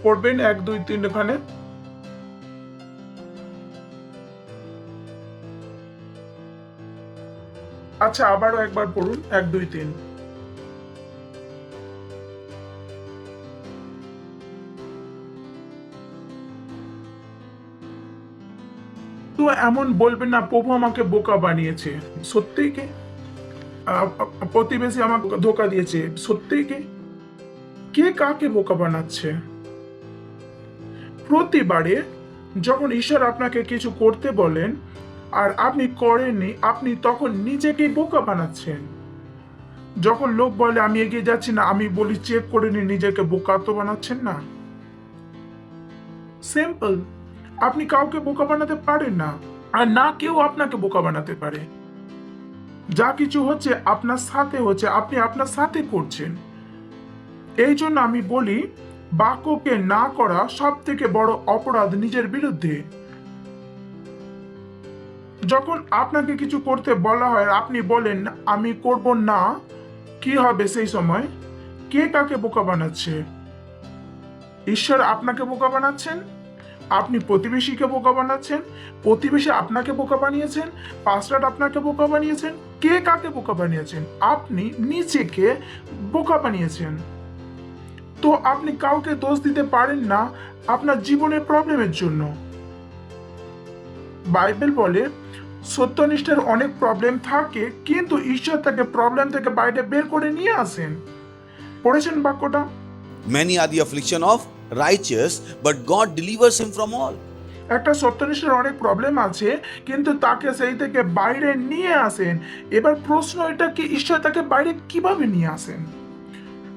পড়বেন 1, 2, 3 ওখানে। আচ্ছা, আবারও একবার পড়ুন 1, 2, 3। তো এমন বলবেন না প্রভু আমাকে বোকা বানিয়েছে। সত্যিই কি? প্রতিবেশী আমাকে ধোকা দিয়েছে। সত্যিই কি? কে কাকে বোকা বানাচ্ছে? প্রতিবারে যখন ঈশ্বর আপনাকে কিছু করতে বলেন আর আপনি করেননি, আপনি তখন নিজেকেই বোকা বানাচ্ছেন। যখন লোক বলে আমি এগিয়ে যাচ্ছি না, আমি বলি চেক করে নি, নিজেকে বোকা তো বানাচ্ছেন না। সিম্পল। আপনি কাউকে বোকা বানাতে পারেন না, আর না কেউ আপনাকে বোকা বানাতে পারে। যা কিছু হচ্ছে আপনার সাথে হচ্ছে, আপনি আপনার সাথে করছেন। এই জন্য আমি বলি বাক্যকে না করা সব থেকে বড় অপরাধ নিজের বিরুদ্ধে। যখন আপনাকে কিছু করতে বলা হয় আপনি বলেন আমি করব না, কি হবে সেই সময়? কে কাকে বোকা বানাচ্ছে? ঈশ্বর আপনাকে বোকা বানাচ্ছেন? আপনি প্রতিবেশীকে বোকা বানাচ্ছেন, প্রতিবেশী আপনাকে বোকা বানিয়েছেন, পাস্টার আপনাকে বোকা বানিয়েছেন, কে কাকে বোকা বানিয়েছেন? আপনি নিজেকে বোকা বানিয়েছেন। তো আপনি কাউকে দোষ দিতে পারেন না আপনার জীবনের প্রবলেমের জন্য। বাইবেল বলে সত্যনিষ্ঠার অনেক প্রবলেম থাকে, কিন্তু ঈশ্বর তাকে প্রবলেম থেকে বাইরে বের করে নিয়ে আসেন। পড়েছেন বাক্যটা? Many are the affliction of righteous, but God delivers him from all. একটা সত্যনিষ্ঠার অনেক প্রবলেম আছে, কিন্তু তাকে সেই থেকে বাইরে নিয়ে আসেন। এবার প্রশ্ন এটা কি, ঈশ্বর তাকে বাইরে কিভাবে নিয়ে আসেন?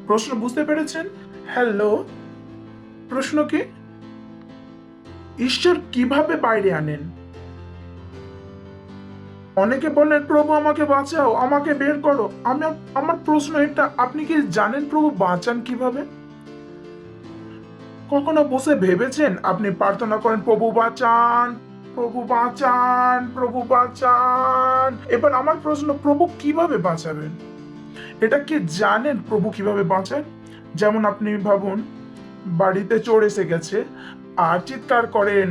প্রশ্ন বুঝতে পেরেছেন? হ্যালো, প্রশ্ন কি? ঈশ্বর কিভাবে বাইরে আনেন? অনেকে বলেন প্রভু আমাকে বাঁচাও, আমাকে বের করো। আমার প্রশ্ন এটা, আপনি কি জানেন প্রভু বাঁচান কিভাবে? কখনো বসে ভেবেছেন? আপনি প্রার্থনা করেন প্রভু বাঁচান, প্রভু বাঁচান, প্রভু বাঁচান। এবার আমার প্রশ্ন, প্রভু কিভাবে বাঁচাবেন? এটা কি জানেন প্রভু কিভাবে বাঁচান? যেমন আপনি ভাবুন, বাড়িতে চোর এসে গেছে আর চিৎকার করেন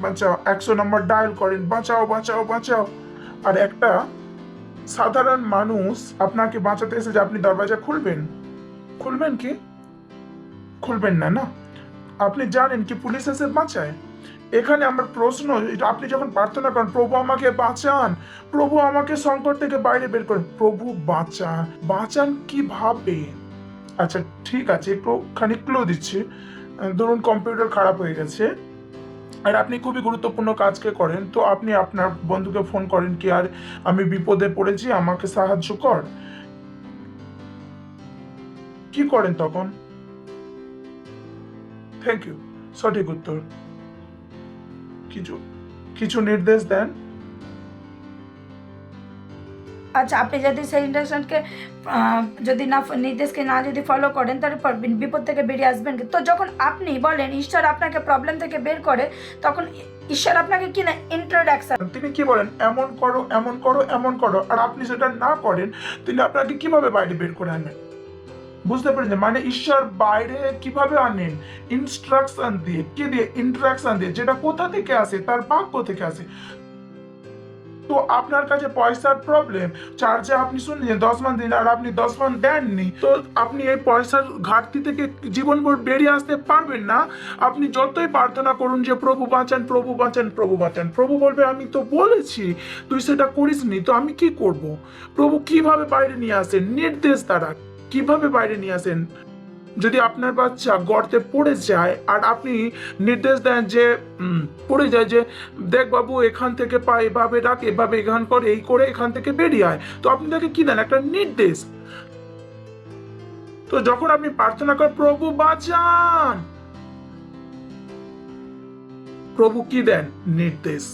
বাঁচাও, 100 নম্বর ডায়াল করেন, বাঁচাও বাঁচাও বাঁচাও। আর একটা সাধারণ মানুষ আপনাকে বাঁচাতে এসেছে, আপনি দরজা খুলবেন? খুলবেন কি? খুলবেন না, না। আপনি জানেন কি পুলিশ এসে বাঁচায়? এখানে আমার প্রশ্ন, আপনি যখন প্রার্থনা করেন প্রভু আমাকে বাঁচান, প্রভু আমাকে সংকট থেকে বাইরে বের করেন, প্রভু বাঁচান, বাঁচান কিভাবে? আচ্ছা ঠিক আছে, একটু খানিক ক্লু দিচ্ছি। ধরুন কম্পিউটার খারাপ হয়ে গেছে আর আপনি খুবই গুরুত্বপূর্ণ কাজকে করেন, তো আপনি আপনার বন্ধুকে ফোন করেন কি, আর আমি বিপদে পড়েছি, আমাকে সাহায্য কর। কি করেন তখন? থ্যাংক ইউ, সঠিক উত্তর। কিছু নির্দেশ দেন। আচ্ছা, আপনি যদি সেই ইন্ডাকশনকে যদি না নির্দেশকে না যদি ফলো করেন, তারপর বিপদ থেকে বেরিয়ে আসবেন কি? তো যখন আপনি বলেন ঈশ্বর আপনাকে প্রবলেম থেকে বের করে, তখন ঈশ্বর আপনাকে কি না ইন্ট্রোডাকশন, তিনি কি বলেন? এমন করো, এমন করো, এমন করো। আর আপনি সেটা না করেন, তিনি আপনাকে কিভাবে বাইরে বের করে আনেন? বুঝতে পেরেছেন? মানে ঈশ্বর বাইরে কিভাবে আনেন? ইনস্ট্রাকশন দিয়ে। কি দিয়ে? ইন্ট্রাকশন দিয়ে। যেটা কোথা থেকে আসে? তার বাক্য থেকে আসে। তো আপনার কাছে পয়সার প্রবলেম, চার্জে আপনি শুনলেন 10 মান দিন আর আপনি 10 মান দেননি, তো আপনি এই পয়সার ঘাটতি থেকে জীবনভর বেরিয়ে আসতে পারবেন না। আপনি যতই প্রার্থনা করুন যে প্রভু বাঁচান, প্রভু বাঁচান, প্রভু বাঁচান, প্রভু বলবে আমি তো বলেছি তুই সেটা করিসনি, তো আমি কি করব? প্রভু কিভাবে বাইরে নিয়ে আসেন? নির্দেশ দ্বারা। কিভাবে বাইরে নিয়ে আসেন? যদি আপনার বাচ্চা গর্তে পড়ে যায় আর আপনি নির্দেশ দেন যে পড়ে যায় যে দেখ বাবু এখান থেকে পা এভাবে রাখ, এভাবে এখান করে, এই করে এখান থেকে বেরিয়ে আয়, তো আপনি তাকে কি দেন? একটা নির্দেশ। তো যখন আপনি প্রার্থনা করেন প্রভু বাঁচান, প্রভু কি দেন? নির্দেশ।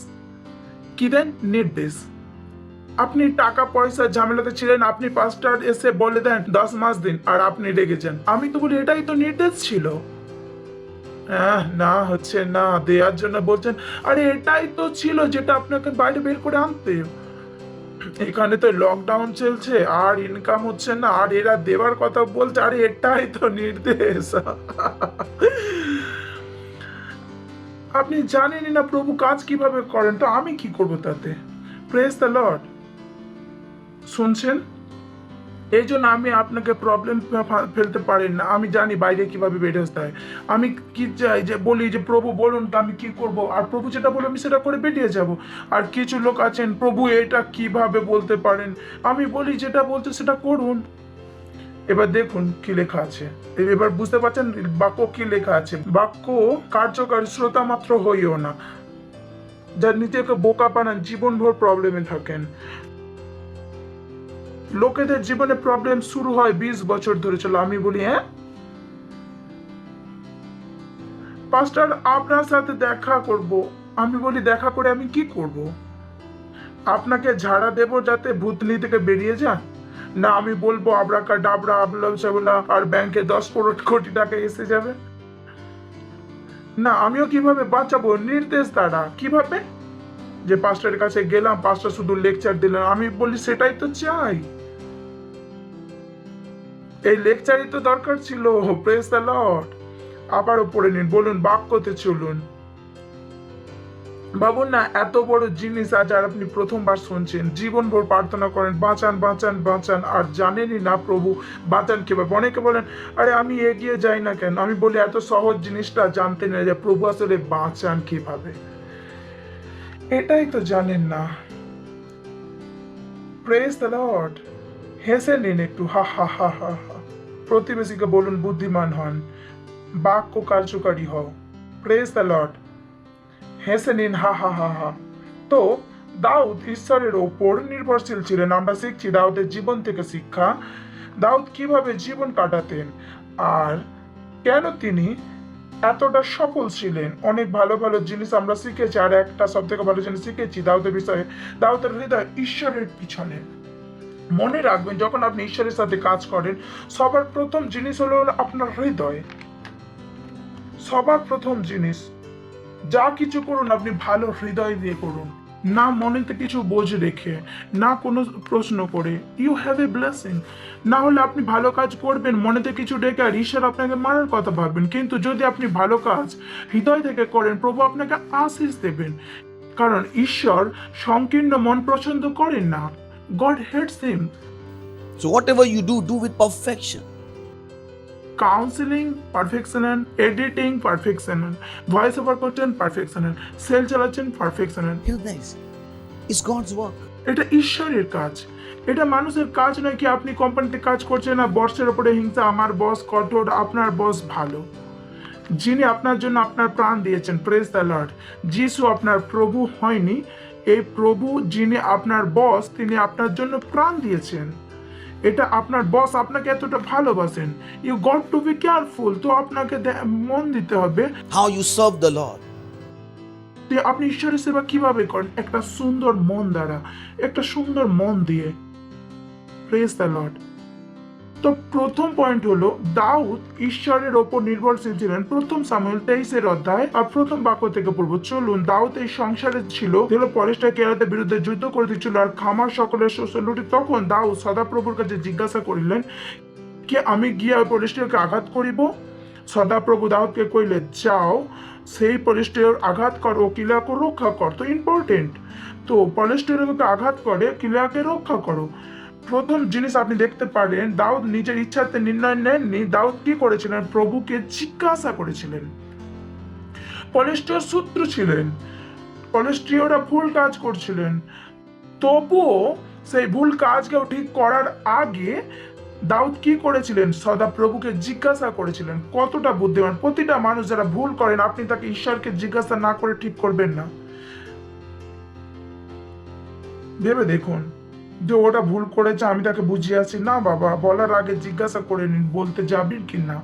কি দেন? নির্দেশ। আপনি টাকা পয়সা ঝামেলাতে ছিলেন, আপনি পাস্টার এসে বলে দেন 10 মাস দিন, আর আপনি রেগে যান। আমি তো বলি এটাই তো নির্দেশ ছিল। না হচ্ছে না, দেওয়ার জন্য বলছেন, আরে এটাই তো ছিল যেটা আপনাকে বাইরে বের করে আনতে। এখানে তো লকডাউন চলছে আর ইনকাম হচ্ছে না, আর এরা দেওয়ার কথা বলছে, আরে এটাই তো নির্দেশ। আপনি জানেনই না প্রভু কাজ কিভাবে করেন, তো আমি কি করব তাতে? Praise the Lord. শুনছেন? এই জন্য আমি আপনাকে প্রবলেম ফেলতে পারি না। আমি জানি বাইরে কিভাবে বের হতে হয়। আমি কি চাই যে বলি যে প্রভু বলুন তো আমি কি করব, আর প্রভু যেটা বলে আমি সেটা করে বেরিয়ে যাব। আর কিছু লোক আছেন প্রভু এটা কিভাবে বলতে পারেন, আমি বলি যেটা বলতে সেটা করুন। এবার দেখুন কি লেখা আছে, এবার বুঝতে পারছেন বাক্য কি লেখা আছে? বাক্য কার্যকারী, শ্রোতা মাত্র হইও না, যার নিজেকে বোকা বানান, জীবনভর প্রবলেমে থাকেন। লোকেদের জীবনে প্রবলেম শুরু হয় 20 বছর ধরে চলো। আমি বলি হ্যাঁ পাস্টার আপনার সাথে দেখা করব, আমি বলি দেখা করে আমি কি করব? আপনাকে ঝাড়া দেব যাতে ভূতনি থেকে বেরিয়ে যান? না আমি বলবো আবরাকা ডাবরা আবলা আর ব্যাংকে 10 কোটি টাকা এসে যাবে? না, আমিও কিভাবে বাঁচাবো? নির্দেশ দ্বারা। কিভাবে? যে পাস্টারের কাছে গেলাম, পাস্টার শুধু লেকচার দিলেন, আমি বলি সেটাই তো চাই, এই লেকচারই তো দরকার ছিল। Praise the Lord. আবারও পড়ে নিন, বলুন বাক্যতে চলুন। ভাবুন না, এত বড় জিনিস আজ আর আপনি প্রথমবার শুনছেন, জীবনভর প্রার্থনা করেন বাঁচান বাঁচান বাঁচান, আর জানেনই না প্রভু বাঁচান কিভাবে। অনেকে বলেন আরে আমি এগিয়ে যাই না কেন, আমি বলি এত সহজ জিনিসটা জানতেন না যে প্রভু আসলে বাঁচান কিভাবে, এটাই তো জানেন না। Praise the Lord. হেসে নিন একটু, হা হা হা হা হা। প্রতিবেশীকে বলুন বুদ্ধিমান হন, বাক্য কার্যকারী হও। Praise the Lord. হেসে নিন, হা হা হা হা। তো দাউদ ঈশ্বরের ওপর নির্ভরশীল ছিলেন। আমরা শিখছি দাউদের জীবন থেকে শিক্ষা, দাউদ কিভাবে জীবন কাটাতেন আর কেন তিনি এতটা সফল ছিলেন। অনেক ভালো ভালো জিনিস আমরা শিখেছি, আর একটা সব থেকে ভালো জিনিস শিখেছি দাউদের বিষয়ে, দাউদের হৃদয় ঈশ্বরের পিছনে। মনে রাখবেন, যখন আপনি ঈশ্বরের সাথে কাজ করেন, সবার প্রথম জিনিস হলো আপনার হৃদয়। সবার প্রথম জিনিস, যা কিছু করুন আপনি ভালো হৃদয় দিয়ে করুন, না মনেতে কিছু বোঝ রেখে, না কোনো প্রশ্ন করে। You have a blessing. না হলে আপনি ভালো কাজ করবেন মনেতে কিছু রেখে, আর ঈশ্বর আপনাকে মারার কথা ভাববেন। কিন্তু যদি আপনি ভালো কাজ হৃদয় থেকে করেন, প্রভু আপনাকে আশীষ দেবেন। কারণ ঈশ্বর সংকীর্ণ মন পছন্দ করেন না। God hates him. So whatever you do, do with perfection. Counselling perfectional, editing perfectional, voice over করছেন পারফেকশনাল, সেল চালাচ্ছেন পারফেকশনাল। Hear this. It's God's work. এটা ঈশ্বরের কাজ, এটা মানুষের কাজ নয়। কি আপনি কোম্পানিতে কাজ করছেন না, বসের উপরে হিংসা, আমার বস কঠোর, আপনার বস ভালো। যিনি আপনার জন্য আপনার প্রাণ দিয়েছেন, প্রেজ দ্য লর্ড। যিশু আপনার প্রভু হয়নি, এই প্রভু যিনি আপনার বস, তিনি আপনার জন্য প্রাণ দিয়েছেন। এটা আপনার বস আপনাকে এতটা ভালোবাসেন। You got to be careful. তো আপনাকে মন দিতে হবে How you serve the Lord. যে আপনি ঈশ্বরের সেবা কিভাবে করেন, একটা সুন্দর মন দ্বারা, একটা সুন্দর মন দিয়ে। Praise the Lord. তো প্রথম পয়েন্ট হলো দাউদ ঈশ্বরের ওপর নির্ভরশীল ছিলেন। প্রথম সামুয়েল 23 অধ্যায় আর প্রথম বাক্য থেকে পড়বো। চলুন, দাউদ এই সংসারে ছিল, পলিস্টার কেরাতের বিরুদ্ধে যুদ্ধ করতেছিল আর খামার সকলের শস্য লুটি। তখন দাউদ সদাপ্রভুর কাছে জিজ্ঞাসা করিলেন, কে আমি গিয়া ওই পলিস্টারকে আঘাত করিব? সদাপ্রভু দাউদকে কইলে, যাও সেই পলিস্টার আঘাত কর ও কিলাকে রক্ষা কর। তো ইম্পর্টেন্ট, তো পলিস্টারকে আঘাত করে কিলাকে রক্ষা করো। প্রথম জিনিস আপনি দেখতে পারেন, দাউদ নিজের ইচ্ছাতে নির্ণয় নেননি। দাউদ কি করেছিলেন? প্রভুকে জিজ্ঞাসা করেছিলেন। পলিস্টীয় শত্রু ছিলেন, পলিস্টীয়রা ভুল কাজ করছিলেন, তবুও সেই ভুল কাজকেও ঠিক করার আগে দাউদ কি করেছিলেন? সদা প্রভুকে জিজ্ঞাসা করেছিলেন। কতটা বুদ্ধিমান! প্রতিটা মানুষ যারা ভুল করেন, আপনি তাকে ঈশ্বরকে জিজ্ঞাসা না করে ঠিক করবেন না। ভেবে দেখুন যে ওটা ভুল করেছে, আমি তাকে বুঝিয়ে আসি না। বাবা, বলার আগে জিজ্ঞাসা করে নিন বলতে যাবেন কি না।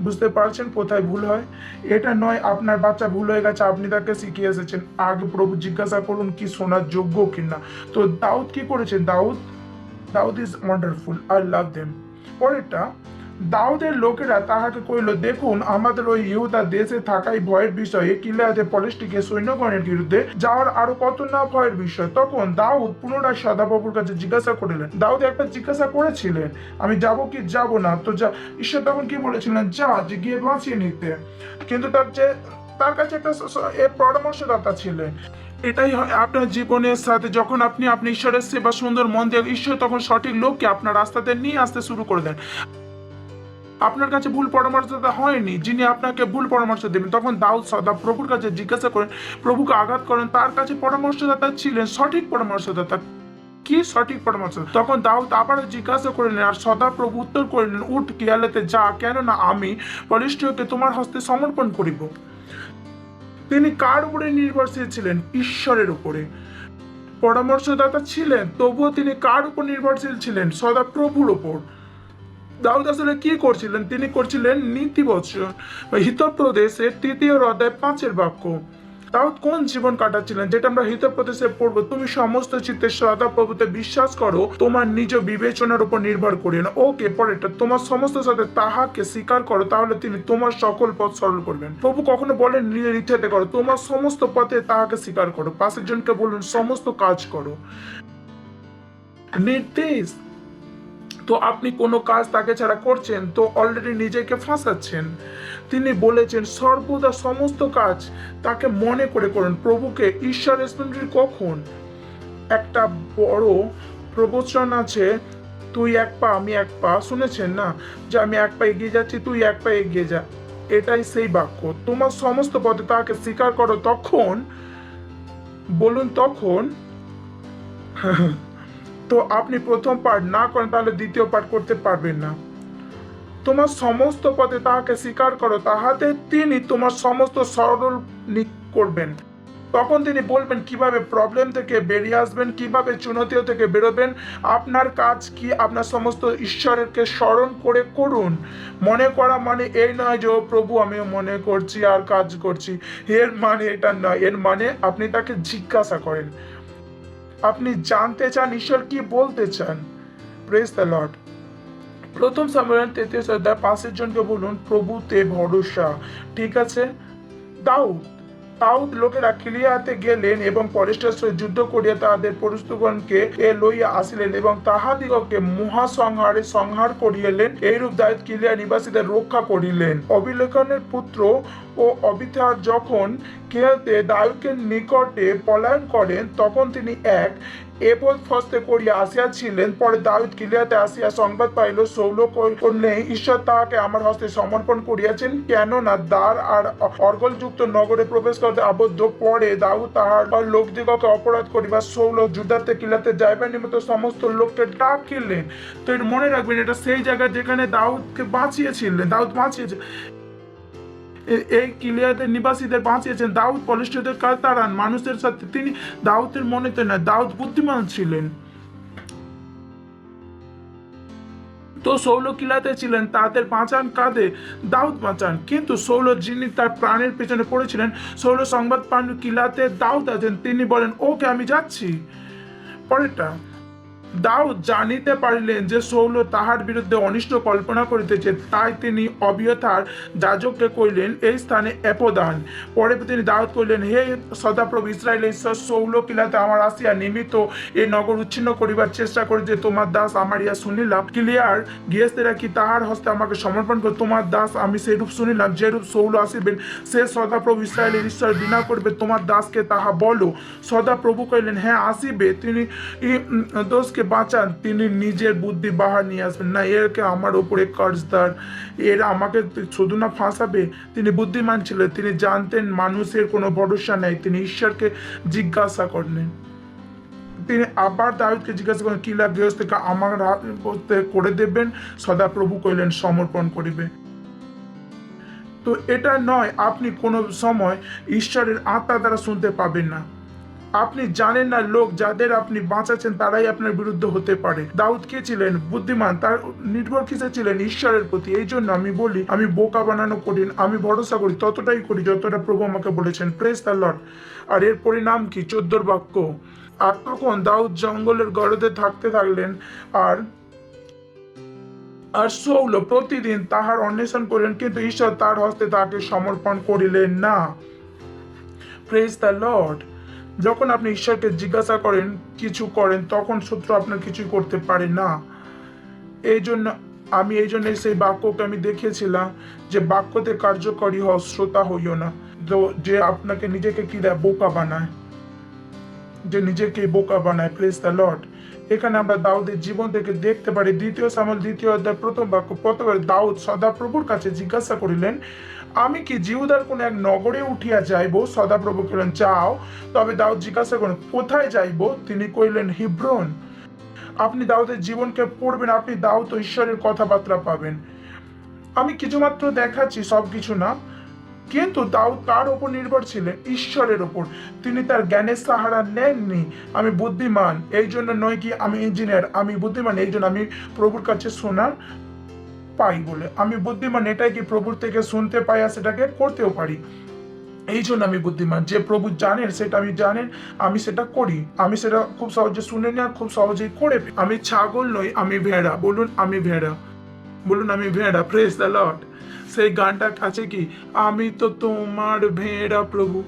বুঝতে পারছেন কোথায় ভুল হয়? এটা নয় আপনার বাচ্চা ভুল হয়ে গেছে, আপনি তাকে শিখিয়ে এসেছেন। আগে প্রভু জিজ্ঞাসা করুন কি শোনার যোগ্য কিনা। তো দাউদ কি করেছেন? Daud is wonderful, I love them. পরেরটা, দাউদের লোকেরা তাহাকে কইল, দেখুন আমাদের ওই ইহুদা দেশে থাকাই ভয়ের বিষয়, কিলাতে পলিস্টিকে সৈন্যগণের বিরুদ্ধে যাওয়ার আরো কত না ভয়ের বিষয়। তখন দাউদ পুনরায় সদাপ্রভুর কাছে জিজ্ঞাসা করিলেন। দাউদ একবার জিজ্ঞাসা করেছিলেন, আমি যাব কি যাব না। তো ঈশ্বর তখন কি বলেছিলেন? যা, যে গিয়ে বাঁচিয়ে নিতে। কিন্তু তার কাছে একটা পরামর্শদাতা ছিলেন। এটাই হয় আপনার জীবনের সাথে, যখন আপনি ঈশ্বরের সেবা সুন্দর মন দিয়ে, ঈশ্বর তখন সঠিক লোককে আপনার রাস্তাতে নিয়ে আসতে শুরু করে দেন। আপনার কাছে ভুল পরামর্শদাতা হয়নি, যিনি আপনাকে ভুল পরামর্শ দেবেন। তখন দাউদ প্রভুর কাছে জিজ্ঞাসা করেন, প্রভুকে আঘাত করেন। তার কাছে পরামর্শদাতা ছিলেন, সঠিক পরামর্শদাতা। কি সঠিক পরামর্শ? তখন দাউদ আবারও জিজ্ঞাসা করলেন, আর সদাপ্রভু উত্তর করলেন, উঠ, কিয়ালেতে যা, কেননা আমি পলিস্টীয়কে তোমার হস্তে সমর্পণ করিব। তিনি কার উপরে নির্ভরশীল ছিলেন? ঈশ্বরের উপরে। পরামর্শদাতা ছিলেন, তবুও তিনি কার উপর নির্ভরশীল ছিলেন? সদাপ্রভুর উপর। দাউদ আসলে কি করছিলেন? তিনি করছিলেন নীতিবচন। হিতোপদেশের 3 অধ্যায় 5 বাক্য। দাউদ কোন জীবন কাটাচ্ছিলেন? যেটা আমরা হিতোপদেশে পড়বো, তুমি সমস্ত চিত্তে সদাপ্রভুতে বিশ্বাস করো, তোমার নিজ বিবেচনার উপর নির্ভর করি না। ওকে, পরেরটা, তোমার সমস্ত সাথে তাহাকে স্বীকার করো, তাহলে তিনি তোমার সকল পথ সরল করবেন। প্রভু কখনো বলেন নিজের ইচ্ছাতে করো, তোমার সমস্ত পথে তাহাকে স্বীকার করো। পাশের জনকে বলুন সমস্ত কাজ করো। নির্দেশ, তো আপনি কোনো কাজ তাকে ছাড়া করছেন তো অলরেডি নিজেকে ফাঁসাচ্ছেন। তিনি বলেছেন সর্বদা সমস্ত কাজ তাকে মনে করে করুন। প্রভুকে ঈশ্বর রেসপন্সিবিলিটি কখন? একটা বড় প্রবচন আছে, তুই এক পা আমি এক পা, শুনেছেন না? যে আমি এক পা এগিয়ে যাচ্ছি, তুই এক পা এগিয়ে যা। এটাই সেই বাক্য। তোমার সমস্ত পথে তাকে স্বীকার করো, তখন বলুন তখন তো আপনি প্রথম পার্ট না করেন তাহলে দ্বিতীয় পার্ট করতে পারবেন না। তোমার সমস্ত পথে তাহাকে স্বীকার করো, তাহাতে তিনি তোমার সমস্ত সরল করবেন। তখন তিনি বলবেন কিভাবে প্রবলেম থেকে বেরিয়ে আসবেন, কিভাবে চুনতিও থেকে বেরোবেন। আপনার কাজ কি? আপনার সমস্ত ঈশ্বরকে স্মরণ করে করুন। মনে করা মানে এই নয় যে ও প্রভু আমি মনে করছি আর কাজ করছি, এর মানে এটা নয়। এর মানে আপনি তাকে জিজ্ঞাসা করেন, আপনি জানতে চান ঈশ্বর কি বলতে চান। Praise the Lord. প্রথম সামুয়েল 33 অধ্যায় 5 জনকে বলুন প্রভুতে ভরসা। ঠিক আছে। দাউদ লোকেরা কিলিয়াতে গেলেন এবং পলিস্টার সহিত যুদ্ধ করিয়া তাহাদের পরিস্থগণকে লইয়া আসিলেন এবং তাহাদিগকে মহাসংহারে সংহার করিলেন। এইরূপ দাউদ কিলিয়া নিবাসীদের রক্ষা করিলেন। অবিলেখনের পুত্র ও অবিথার যখন কেলতে দাউদকে নিকটে পলায়ন করেন, তখন তিনি এক এপদ ফস্তে করিয়া আসিয়াছিলেন। পরে দাউদ কিলিয়াতে আসিয়া সংবাদ পাইল, শৌল কন্যা ঈশ্বর তাহাকে আমার হস্তে সমর্পণ করিয়াছেন, কেননা দ্বার আর অর্গলযুক্ত নগরে প্রবেশ করতে আবদ্ধ। পরে দাউদ তাহার লোকদিগকে অপরাধ করিবা শৌল যুদ্ধাতে কিলাতে যাইবার নিমিত্ত সমস্ত লোককে ডাকিলেন। তো এটা মনে রাখবেন, এটা সেই জায়গা যেখানে দাউদকে বাঁচিয়েছিলেন। দাউদ বাঁচিয়েছে, এই কিলিয়াতের নিবাসীদের বাঁচিয়েছেন। দাউদ পলিস্টদের কাজ তাড়ান মানুষের সাথে। তিনি দাউদের মনেতে না, দাউদ বুদ্ধিমান ছিলেন। তো শৌল কিলাতে ছিলেন, তাদের বাঁচান কাঁধে দাউদ বাঁচান। কিন্তু শৌল যিনি তার প্রাণের পেছনে পড়েছিলেন, শৌল সংবাদ পান কিলাতে দাউদ আছেন, তিনি বলেন ওকে আমি যাচ্ছি। পরেরটা, দাউদ জানিতে পারিলেন যে শৌল তাহার বিরুদ্ধে অনিষ্ট কল্পনা করিতেছে, তাই তিনি অবিয়থার যাজককে কইলেন এই স্থানে এপদান। পরে তিনি দাউদ কইলেন, হে সদাপ্রভু ইসরায়েল ঈশ্বর, শৌল কিলাতে আমার আসিয়া নিমিত্ত এই নগর উচ্ছিন্ন করিবার চেষ্টা করেছে। তোমার দাস আমার ইয়া শুনিলাম, কিলিয়ার গৃহস্থেরা কি তাহার হস্তে আমাকে সমর্পণ করে? তোমার দাস আমি সেইরূপ শুনিলাম, যেরূপ শৌল আসিবেন সে সদাপ্রভু ইসরায়েলের ঈশ্বর বিনা করবে। তোমার দাসকে তাহা বলো। সদাপ্রভু কইলেন, হ্যাঁ আসিবে। তিনি দোষকে বাঁচান, তিনি নিজের বুদ্ধি বাহার নিয়ে আসবেন না। এরকে আমার উপরে কর্জদার, এরা আমাকে শুধু না ফাঁসাবে। তিনি বুদ্ধিমান ছিলেন, তিনি জানতেন মানুষের কোনো ভরসা নেই। তিনি ঈশ্বরকে জিজ্ঞাসা করলেন। তিনি আবার দাউদকে জিজ্ঞাসা করেন, কিলা গৃহস্থকে আমার হাতে করে দেবেন? সদাপ্রভু কইলেন সমর্পণ করিবে। তো এটা নয় আপনি কোনো সময় ঈশ্বরের আত্মা দ্বারা শুনতে পাবেন না। আপনি জানেন না লোক যাদের আপনি বাঁচাচ্ছেন তারাই আপনার বিরুদ্ধে হতে পারে। দাউদ কে ছিলেন? বুদ্ধিমান। তার নির্ভর কিসে ছিলেন? ঈশ্বরের প্রতি। এই জন্য আমি বলি, আমি বোকা বানানো করি, আমি ভরসা করি ততটাই করি যতটা প্রভু আমাকে বলেছেন। Praise the Lord. আর এর পরিণাম কি? 14 বাক্য। আর তখন দাউদ জঙ্গলের গর্তে থাকতে থাকলেন, আর শৌল প্রতিদিন তাহার অন্বেষণ করিলেন, কিন্তু ঈশ্বর তার হস্তে তাকে সমর্পণ করিলেন না। Praise the Lord. যখন আপনি ঈশ্বরকে জিজ্ঞাসা করেন, কিছু করেন, তখন শত্রু আপনার কিছুই করতে পারে না। এই জন্য সেই বাক্যকে আমি দেখিয়েছিলাম যে বাক্যতে কার্যকরী হও, শ্রোতা হইও না। তো যে আপনাকে নিজেকে কি দেয়? বোকা বানায়, যে নিজেকে বোকা বানায়। Praise the Lord. এখানে আমরা দাউদের জীবন থেকে দেখতে পারি। 2 সামুয়েল 2 অধ্যায় 1 বাক্য, প্রথমে দাউদ সদাপ্রভুর কাছে জিজ্ঞাসা করিলেন, আমি কি জিহুদার কোন এক নগরে উঠিয়া যাইব? সদাপ্রভু কইলেন, যাও। তবে দাউদ জিজ্ঞাসা করেন, কোথায় যাইব? তিনি কইলেন, হিব্রন। আপনি দাউদের জীবনকে পড়বেন, আপনি দাউদ ও ঈশ্বরের কথাবার্তা পাবেন। আমি কিছুমাত্র দেখাচ্ছি, সবকিছু না। কিন্তু দাউদ কার উপর নির্ভর ছিলেন? ঈশ্বরের উপর। তিনি তার জ্ঞানের সাহারা নেননি। আমি বুদ্ধিমান এই জন্য নয় কি আমি ইঞ্জিনিয়ার, আমি বুদ্ধিমান এই জন্য আমি প্রভুর কাছে শোনার পাই বলে। আমি বুদ্ধিমান এটাই কি প্রভুর থেকে শুনতে পাই আর সেটাকে করতেও পারি, এই জন্য আমি বুদ্ধিমান। যে প্রভু জানেন সেটা আমি জানেন, আমি সেটা করি। আমি সেটা খুব সহজে শুনে নিই আর খুব সহজেই করে। আমি ছাগল নই, আমি ভেড়া। বলুন আমি ভেড়া, বলুন আমি ভেড়া। Praise the Lord. সেই গানটা আছে কি, আমি তো তোমার ভেড়া প্রভু,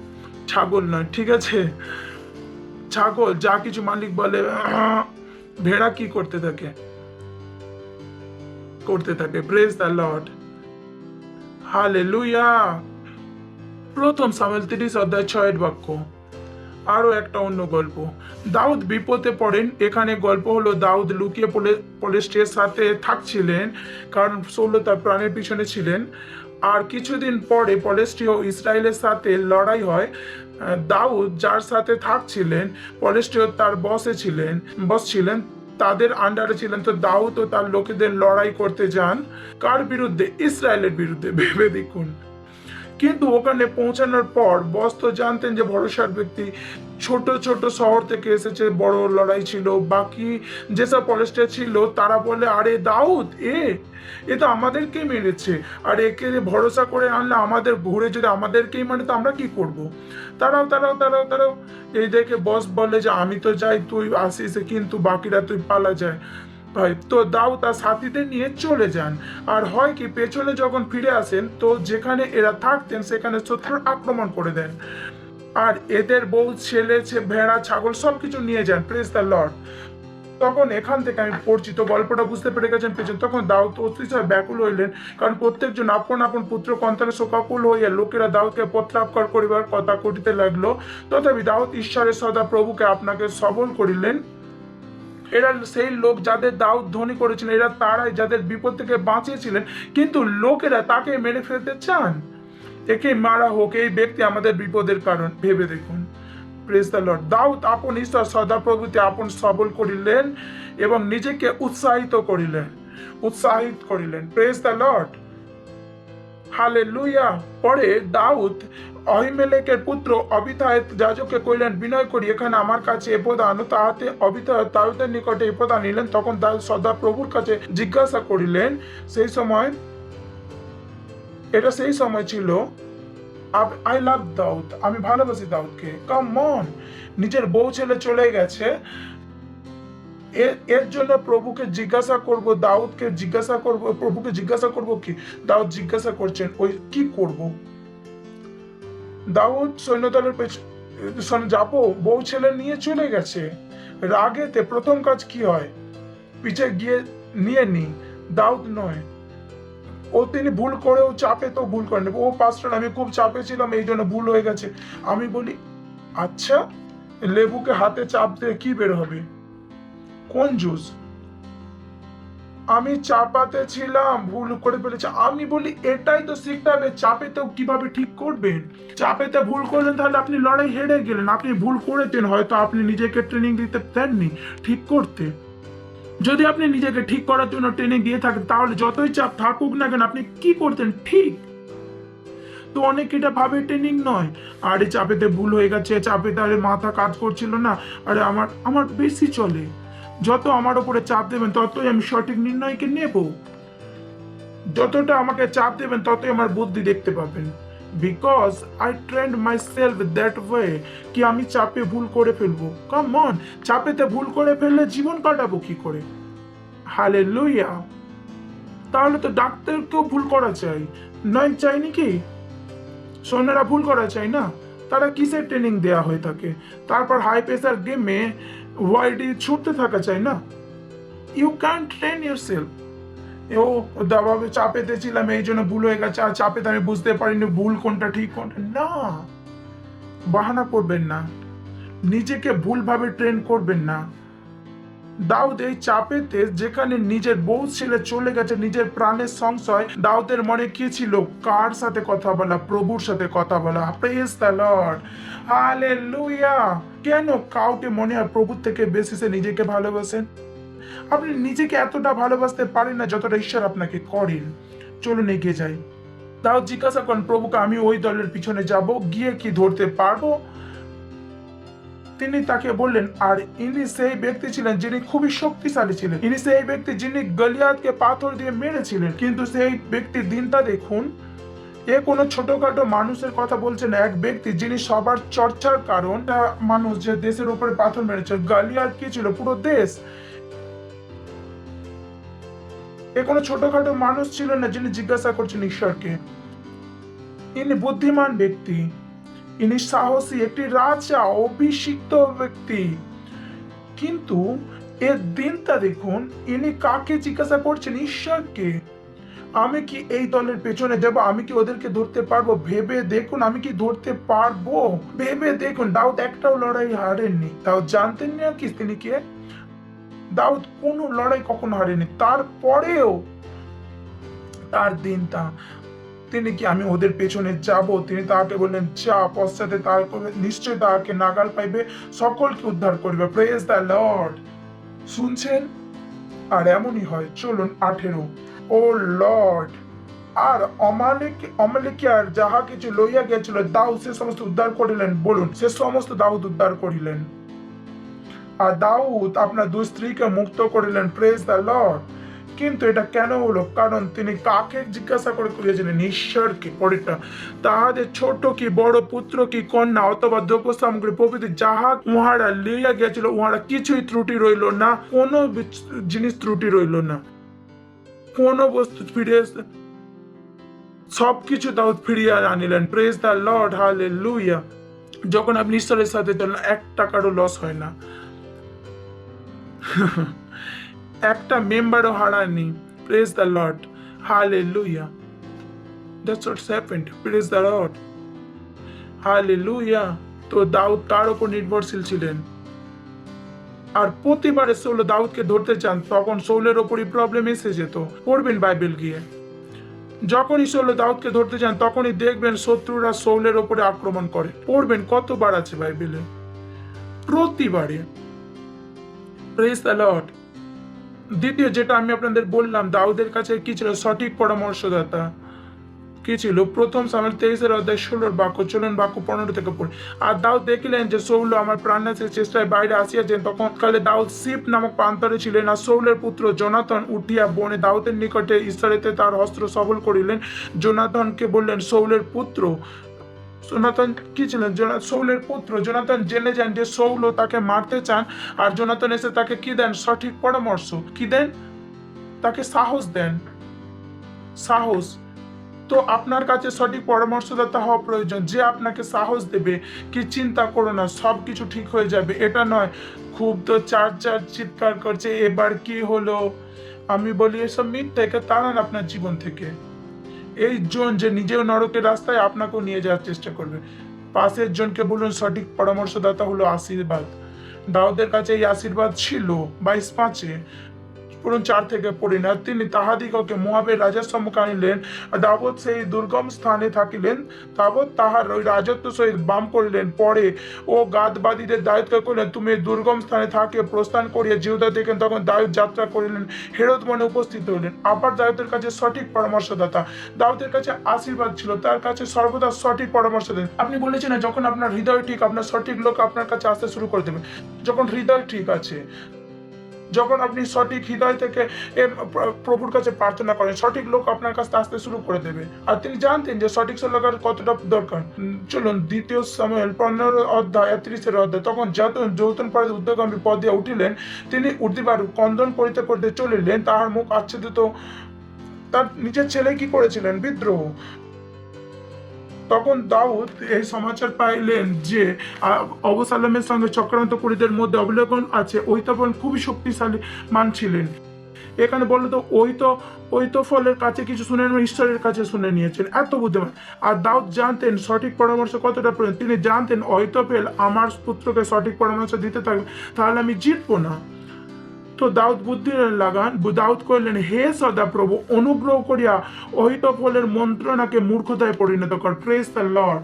ছাগল নয়। ঠিক আছে, ছাগল যা কিছু মালিক বলে, ভেড়া কি করতে থাকে? করতে থাকে। Praise the Lord, hallelujah. প্রথম সামুয়েল 30 অধ্যায় 6 বাক্য। আরো একটা অন্য গল্প, দাউদ বিপদে পড়েন। এখানে গল্প হলো দাউদ লুকিয়ে পলিস্টের সাথে থাকছিলেন, কারণ সৌল তার প্রাণের পিছনে ছিলেন। আর কিছুদিন পরে পলেস্টীয় ইসরায়েলের সাথে লড়াই হয়। দাউদ যার সাথে থাকছিলেন, পলেস্টীয় তার বস ছিলেন, তাদের আন্ডারে ছিলেন। তো দাউদ ও তার লোকেদের লড়াই করতে যান, কার বিরুদ্ধে? ইসরায়েলের বিরুদ্ধে। ভেবে দেখুন। কিন্তু ওখানে পৌঁছানোর পর বস তো জানতেন যে ভরসার ব্যক্তি ছোট ছোট শহর থেকে এসেছে, বড় লড়াই ছিল। বাকি যেসব পলেস্টার ছিল তারা বলে, আরে দাউদ এ তো আমাদেরকেই মেরেছে, আর একে ভরসা করে আনলে আমাদের ঘুরে যদি আমাদেরকেই মানে তো আমরা কি করব? তারাও এই দেখে বস বলে যে আমি তো যাই, তুই আসিস, কিন্তু বাকিরা তুই পালা যায়। ভাই, তো দাউদ তার সাথীদের নিয়ে চলে যান। আর হয় কি, পেছনে যখন ফিরে আসেন তো যেখানে এরা থাকতেন সেখানে শত্রুর আক্রমণ করে দেন, আর এদের বউ, ছেলে, ভেড়া, ছাগল সবকিছু নিয়ে যান। Praise the Lord. তখন এখান থেকে আমি পড়ছি, তো গল্পটা বুঝতে পেরে গেছেন পেছন। তখন দাউদ অতিশয় ব্যাকুল হইলেন, কারণ প্রত্যেকজন আপন আপন পুত্র সন্তানে শোকাকুল হইয়া লোকেরা দাউদকে প্রত্যাপকার করিবার কথা করিতে লাগলো। তথাপি দাউদ ঈশ্বরের সদা প্রভুকে আপনাকে সবল করিলেন। এরা সেই লোক যাদের দাউদ ধনী করেছিলেন, এরা তারাই যাদের বিপদ থেকে বাঁচিয়েছিলেন, কিন্তু লোকেরা তাকে মেরে ফেলতে চান। একে মারা হোক, এই ব্যক্তি আমাদের বিপদের কারণ। ভেবে দেখুন। Praise the Lord. দাউদ আপন ঈশ্বর সদাপ্রভুতে আপন সবল করিলেন এবং নিজেকে উৎসাহিত করিলেন। Praise the Lord, hallelujah. পরে দাউদ অহিমেলেকের পুত্র অবিথায় যাজককে কইলেন, বিনয় করি এখানে আমার কাছে এপদ আনো। তাহাতে অবিথায় দাউদের নিকটে এপদ আনিলেন। তখন দাউদ সদাপ্রভুর কাছে জিজ্ঞাসা করিলেন। সেই সময় ছিল, আই লাভ দাউদ, আমি ভালোবাসি দাউদকে। কাম অন, নিজের বউ ছেলে চলে গেছে, এর জন্য প্রভুকে জিজ্ঞাসা করব, প্রভুকে জিজ্ঞাসা করব কি? দাউদ জিজ্ঞাসা করছেন, ওই কি করব? দাউদ সৈন্যদলের পেছনে যাবো, বউ ছেলে নিয়ে চলে গেছে। রাগেতে প্রথম কাজ কি হয়? পিছে গিয়ে নিয়ে নি। দাউদ নয়, তিনি ভুল করেও চাপে তো ভুল করেন। ও পাস্টার, আমি খুব চাপে ছিলাম, এই জন্য ভুল হয়ে গেছে। আমি বলি, আচ্ছা, লেবুকে হাতে চাপ দিয়ে কি বের হবে? কোন জুস? আমি চাপাতে ছিলাম, ভুল করে ফেলেছি। আমি বলি, এটাই তো শিখতে হবে, চাপে তো কিভাবে ঠিক করবেন। চাপেতে ভুল করলেন, তাহলে আপনি লড়াই হেরে গেলেন। আপনি ভুল করেছেন, হয়তো আপনি নিজেকে ট্রেনিং দিতে দেননি ঠিক করতে। যদি আপনি নিজেকে ঠিক করার জন্য ট্রেনিং দিয়ে থাকেন, তাহলে যতই চাপ থাকুক না কেন আপনি কি করতেন ঠিক। তো অনেক এটা ভাবে ট্রেনিং নয়, আর এই চাপেতে ভুল হয়ে গেছে, চাপেতে আরে মাথা কাজ করছিল না, আরে আমার বেশি চলে। যত আমার উপরে চাপ দেবেন ততই আমি সঠিক নির্ণয়কে নেব। যতটা আমাকে চাপ দেবেন ততই আমার বুদ্ধি দেখতে পাবেন। Because I trend my self that way, কি আমি চাপে ভুল করে ফেলবো। কাম অন, চাপেতে ভুল করে ফেললে জীবন কাটাবো কি করে? হালেলুয়া। তাহলে তো ডাক্তারকেও ভুল করা চাই, নয় চাই নাকি? সৈন্যরা ভুল করা চাই না? তারা কিসের ট্রেনিং দেয়া হয়ে থাকে? তারপর হাই প্রেসার গেমে ওয়াইডি ছুটতে থাকা চাই না? You can train yourself. দাবাবে চাপেতে ছিলাম, এই জন্য ভুল হয়ে গেছে, আর চাপেতে আমি বুঝতে পারিনি ভুল কোনটা ঠিক কোনটা না। বাহানা করবেন না, নিজেকে ভুলভাবে ট্রেন করবেন না। দাউদ এই চাপেতে, যেখানে নিজের বউ ছেলে চলে গেছে, নিজের প্রাণের সংশয়, দাউদের মনে কি ছিল? কার সাথে কথা বলা? প্রভুর সাথে কথা বলা। Praise the Lord, hallelujah. কেন কাউকে মনে হয় প্রভুর থেকে বেশি সে নিজেকে ভালোবাসেন? আপনি নিজেকে এতটা ভালোবাসতে পারেন না যতটা ঈশ্বর আপনাকে করেন। চলুন এগিয়ে যাই। দাউদ জিজ্ঞাসা করেন প্রভুকে, আমি ওই দলের পিছনে যাব, গিয়ে কি ধরতে পারবো? তিনি তাকে বললেন, আর ইনি সেই ব্যক্তি ছিলেন যিনি খুবই শক্তিশালী ছিলেন। ইনি সেই ব্যক্তি যিনি গলিয়াতকে পাথর দিয়ে মেরেছিলেন। কিন্তু সেই ব্যক্তির দিনটা দেখুন। এ কোনো ছোটখাটো মানুষের কথা বলছে না, এক ব্যক্তি যিনি সবার চর্চার কারণ। মানুষ যে দেশের উপরে পাথর মেরেছে। গলিয়াত কি ছিল? পুরো দেশ। এ কোনো ছোটখাটো মানুষ ছিল না যিনি জিজ্ঞাসা করছেন ঈশ্বরকে। ইনি বুদ্ধিমান ব্যক্তি, ইনি সাহসী, একটি রাজা, অভিষিক্ত ব্যক্তি। কিন্তু এর দিনটা দেখুন, ইনি কাকে জিজ্ঞাসা করছেন? ঈশ্বরকে। আমি কি এই দলের পেছনে যাব? আমি কি ওদেরকে ধরতে পারবো? ভেবে দেখুন, আমি কি ধরতে পারবো? ভেবে দেখুন, দাউদ একটাও লড়াই হারেননি। দাউদ জানতেন না কি তিনি কে? দাউদ কোনো লড়াই কখনো হারেনি। তারপরেও তার দিনটা, তিনি কি আমি ওদের পেছনে যাব? তিনি তাহাকে বললেন, যা, পশ্চাতে তার নিশ্চয় তাহাকে নাগাল পাইবে, সকলকে উদ্ধার করবে। Praise the Lord. শুনছেন? আর এমনই হয়। চলুন 18। ও লর্ড, আর অমালেকে আর যাহা কিছু লইয়া গিয়েছিল দাউদ সে সমস্ত উদ্ধার করিলেন। বলুন, সে সমস্ত দাউদ উদ্ধার করিলেন। আর দাউদ আপনার দুই স্ত্রীকে মুক্ত করিলেন। Praise the Lord. কিন্তু এটা কেন হলো? কারণ তিনি কাকে জিজ্ঞাসা করে করিয়েছিলেন? ঈশ্বরকে। পরেরটা, তাহাদের ছোট কি বড়, পুত্র কি কন্যা অথবা দ্রব্য সামগ্রী প্রভৃতি যাহা উহারা লইয়া গিয়েছিল, উহারা কিছুই ত্রুটি রইল না, কোনো জিনিস ত্রুটি রইল না, কোনো বস্তু ফিরে, সবকিছু দাউদ ফিরিয়ে আনিলেন। Praise the Lord, hallelujah. যখন আপনি ঈশ্বরের সাথে চলেন, 1 টাকারও লস হয় না। একটা মেম্বারও হারাননি। Praise the Lord, hallelujah. That's what's happened. Praise the Lord, hallelujah. তো দাউদ তার উপর নির্ভরশীল ছিলেন। আর প্রতিবারে সৌল দাউদকে ধরতে চান, তখন সৌলের ওপরই প্রবলেম এসে যেত। পড়বেন বাইবেল গিয়ে, যখনই সৌল দাউদকে ধরতে চান, তখনই দেখবেন শত্রুরা সৌলের ওপরে আক্রমণ করে। পড়বেন, কতবার আছে বাইবেলে, প্রতিবারে। Praise the Lord. দ্বিতীয় যেটা আমি আপনাদের বললাম, দাউদের কাছে কি ছিল? সঠিক পরামর্শদাতা। কি ছিল? প্রথম সামুয়েল 23 অধ্যায় 16 বাক্য। চলুন বাক্য 15 থেকে পড়ি। আর দাউদ দেখিলেন যে সৌল আমার প্রাণনাশের চেষ্টায় বাইরে আসিয়াছেন। তখন কালে দাউদ সিপ নামক প্রান্তরে ছিলেন। আর সৌলের পুত্র জোনাথন উঠিয়া বনে দাউদের নিকটে ঈশ্বরেতে তার অস্ত্র সবল করিলেন। জোনাথনকে বললেন, সৌলের পুত্র। জোনাথন কি ছিলেন? সৌলের পুত্র। জোনাথন জেনে যান যে সৌল তাকে মারতে চান। আর জোনাথন এসে তাকে কি দেন? সঠিক পরামর্শ। কি দেন? তাকে সাহস দেন। সাহস। তো আপনার কাছে সঠিক পরামর্শদাতা হওয়া প্রয়োজন, যে আপনাকে সাহস দেবে কি চিন্তা করো না, সব কিছু ঠিক হয়ে যাবে। এটা নয় খুব তো চার চিৎকার করছে, এবার কি হলো। আমি বলি এসব মিথ্যাকে তাড়ান আপনার জীবন থেকে। এই জন যে নিজেও নরকের রাস্তায় আপনাকেও নিয়ে যাওয়ার চেষ্টা করবে। পাশের জনকে বলুন, সঠিক পরামর্শদাতা হলো আশীর্বাদ। দাউদের কাছে এই আশীর্বাদ ছিল। 22:5 পুরো 4 থেকে পড়ি না। তিনি তাহাদিগকে মোয়াবের রাজার সম্মুখে আনিলেন। দাউদ সেই দুর্গম স্থানে থাকিলেন। দাউদ তাহার ওই রাজত্ব সহিত বাম করিলেন। পরে ও গাদবাদীদের দায়িত্ব করিলেন, তুমি দুর্গম স্থানে থাকে প্রস্থান করিয়া জিহুদা দেখেন। তখন দাউদ যাত্রা করিলেন, হেরোদ মনে উপস্থিত হইলেন। আবার দাউদের কাছে সঠিক পরামর্শদাতা, দাউদের কাছে আশীর্বাদ ছিল, তার কাছে সর্বদা সঠিক পরামর্শ দেন। আপনি বলেছেন না, যখন আপনার হৃদয় ঠিক, আপনার সঠিক লোক আপনার কাছে আসতে শুরু করে দেবে। যখন হৃদয় ঠিক আছে, যখন আপনি সঠিক হৃদয় থেকে প্রভুর কাছে প্রার্থনা করেন, সঠিক লোক আপনার কাছে আসতে শুরু করে দেবে। আর তিনি জানতেন যে সঠিক লোকের কতটা দরকার। চলুন 2 সামুয়েল 15 অধ্যায় 31 অধ্যায়। তখন যৌতন পরে উদ্যোগী পদে উঠিলেন, তিনি উর্দিবার কন্দন করিতে করিতে চলিলেন। তাহার মুখ আচ্ছাদিত। তার নিজের ছেলে কি করেছিলেন? বিদ্রোহ। তখন দাউদ এই সমাচার পাইলেন যে অবসালোমের সঙ্গে চক্রান্তকারীদের মধ্যে অবলোকন আছে। ওইতাপন খুবই শক্তিশালী মান ছিলেন। এখানে বললো তো ওইতোফলের কাছে কিছু শুনে ঈশ্বরের কাছে শুনে নিয়েছেন। এত বুদ্ধিমান। আর দাউদ জানতেন সঠিক পরামর্শ কতটা প্রয়োজন। তিনি জানতেন অহিতোফেল আমার পুত্রকে সঠিক পরামর্শ দিতে থাকবে, তাহলে আমি জিতবো না। তো দাউদ বুদ্ধি লাগান। দাউদ কইলেন, হে সদাপ্রভু, অনুগ্রহ করিয়া অহিতোফলের মন্ত্রণাকে মূর্খতায় পরিণত কর। Praise the Lord.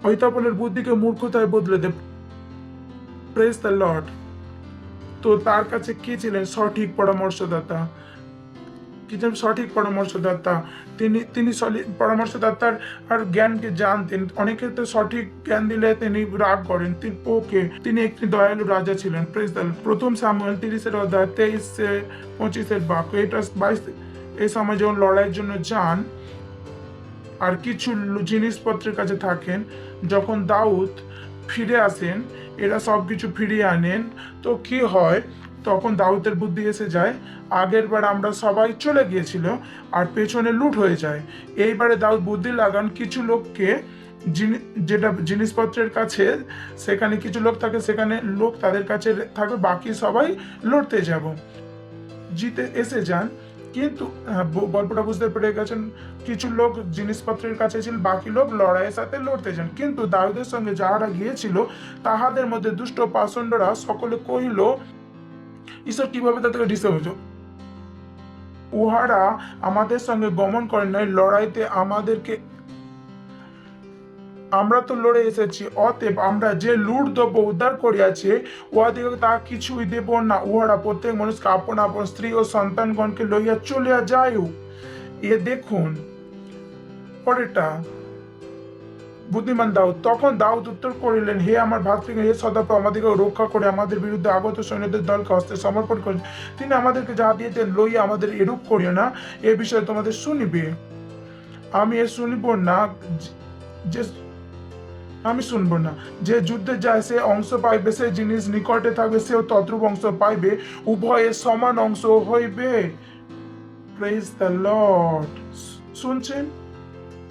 অহিতোফলের বুদ্ধিকে মূর্খতায় বদলে দে। Praise the Lord. তো তার কাছে কি ছিলেন? সঠিক পরামর্শদাতা। কি ছিলেন? সঠিক পরামর্শদাতা। তিনি পরামর্শদাতার আর জ্ঞানকে জানতেন। অনেকে তো সঠিক জ্ঞান দিলে তিনি রাগ করেন। তিনি একটি দয়ালু রাজা ছিলেন। Praise the Lord. প্রথম সামুয়েল 30 অধ্যায় 23-25 বাক্য। এটা 22। এই সময় যখন লড়াইয়ের জন্য যান আর কিছু জিনিসপত্রের কাছে থাকেন, যখন দাউদ ফিরে আসেন, এরা সবকিছু ফিরিয়ে আনেন। তো কি হয়, তখন দাউদের বুদ্ধি এসে যায়, আগের বার আমরা সবাই চলে গিয়েছিল আর পেছনে লুট হয়ে যায়। এইবারে দাউদ বুদ্ধি লাগান, কিছু লোককে যেটা জিনিসপত্রের কাছে, সেখানে কিছু লোক থাকে, সেখানে লোক তাদের কাছে থাকবে, বাকি সবাই লড়তে যাব, জিতে এসে যান। কিন্তু গল্পটা বুঝতে পেরে গেছেন, কিছু লোক জিনিসপত্রের কাছে ছিল, বাকি লোক লড়াইয়ের সাথে লড়তে যান। কিন্তু দাউদের সঙ্গে যাহারা গিয়েছিল তাহাদের মধ্যে দুষ্ট পাষণ্ডরা সকলে কহিল, ঈশ্বর কিভাবে তাদেরকে ডিস্টার্ব হয়েছে, উহারা আমাদের সঙ্গে গমন করেন নাই লড়াইতে, আমরা তো লড়ে এসেছি, অতএব আমরা যে লুট দ্রব্য উদ্ধার করিয়াছি উহাদিগকে তা কিছুই দেব না, উহারা প্রত্যেক মানুষকে আপন আপন স্ত্রী ও সন্তানগণকে লইয়া চলিয়া যায়। এ দেখুন পরেরটা, বুদ্ধিমান দাউদ। তখন দাউদ উত্তর করিলেন, হে আমার ভাতৃগণ, হে সদাপ্রভু, আমাদেরকে রক্ষা করে আমাদের বিরুদ্ধে আগত সৈন্যদের দলকে হস্তে সমর্পণ করেন। তিনি আমাদেরকে যা দিয়েছেন লইয়া আমাদের এরূপ করিও না, এ বিষয়ে তোমাদের শুনিবে। আমি শুনব না, যে যুদ্ধে যায় সে অংশ পাইবে, সে জিনিস নিকটে থাকবে সেও তদ্রূপ অংশ পাইবে, উভয়ে সমান অংশ হইবে। Praise the Lord. শুনছেন,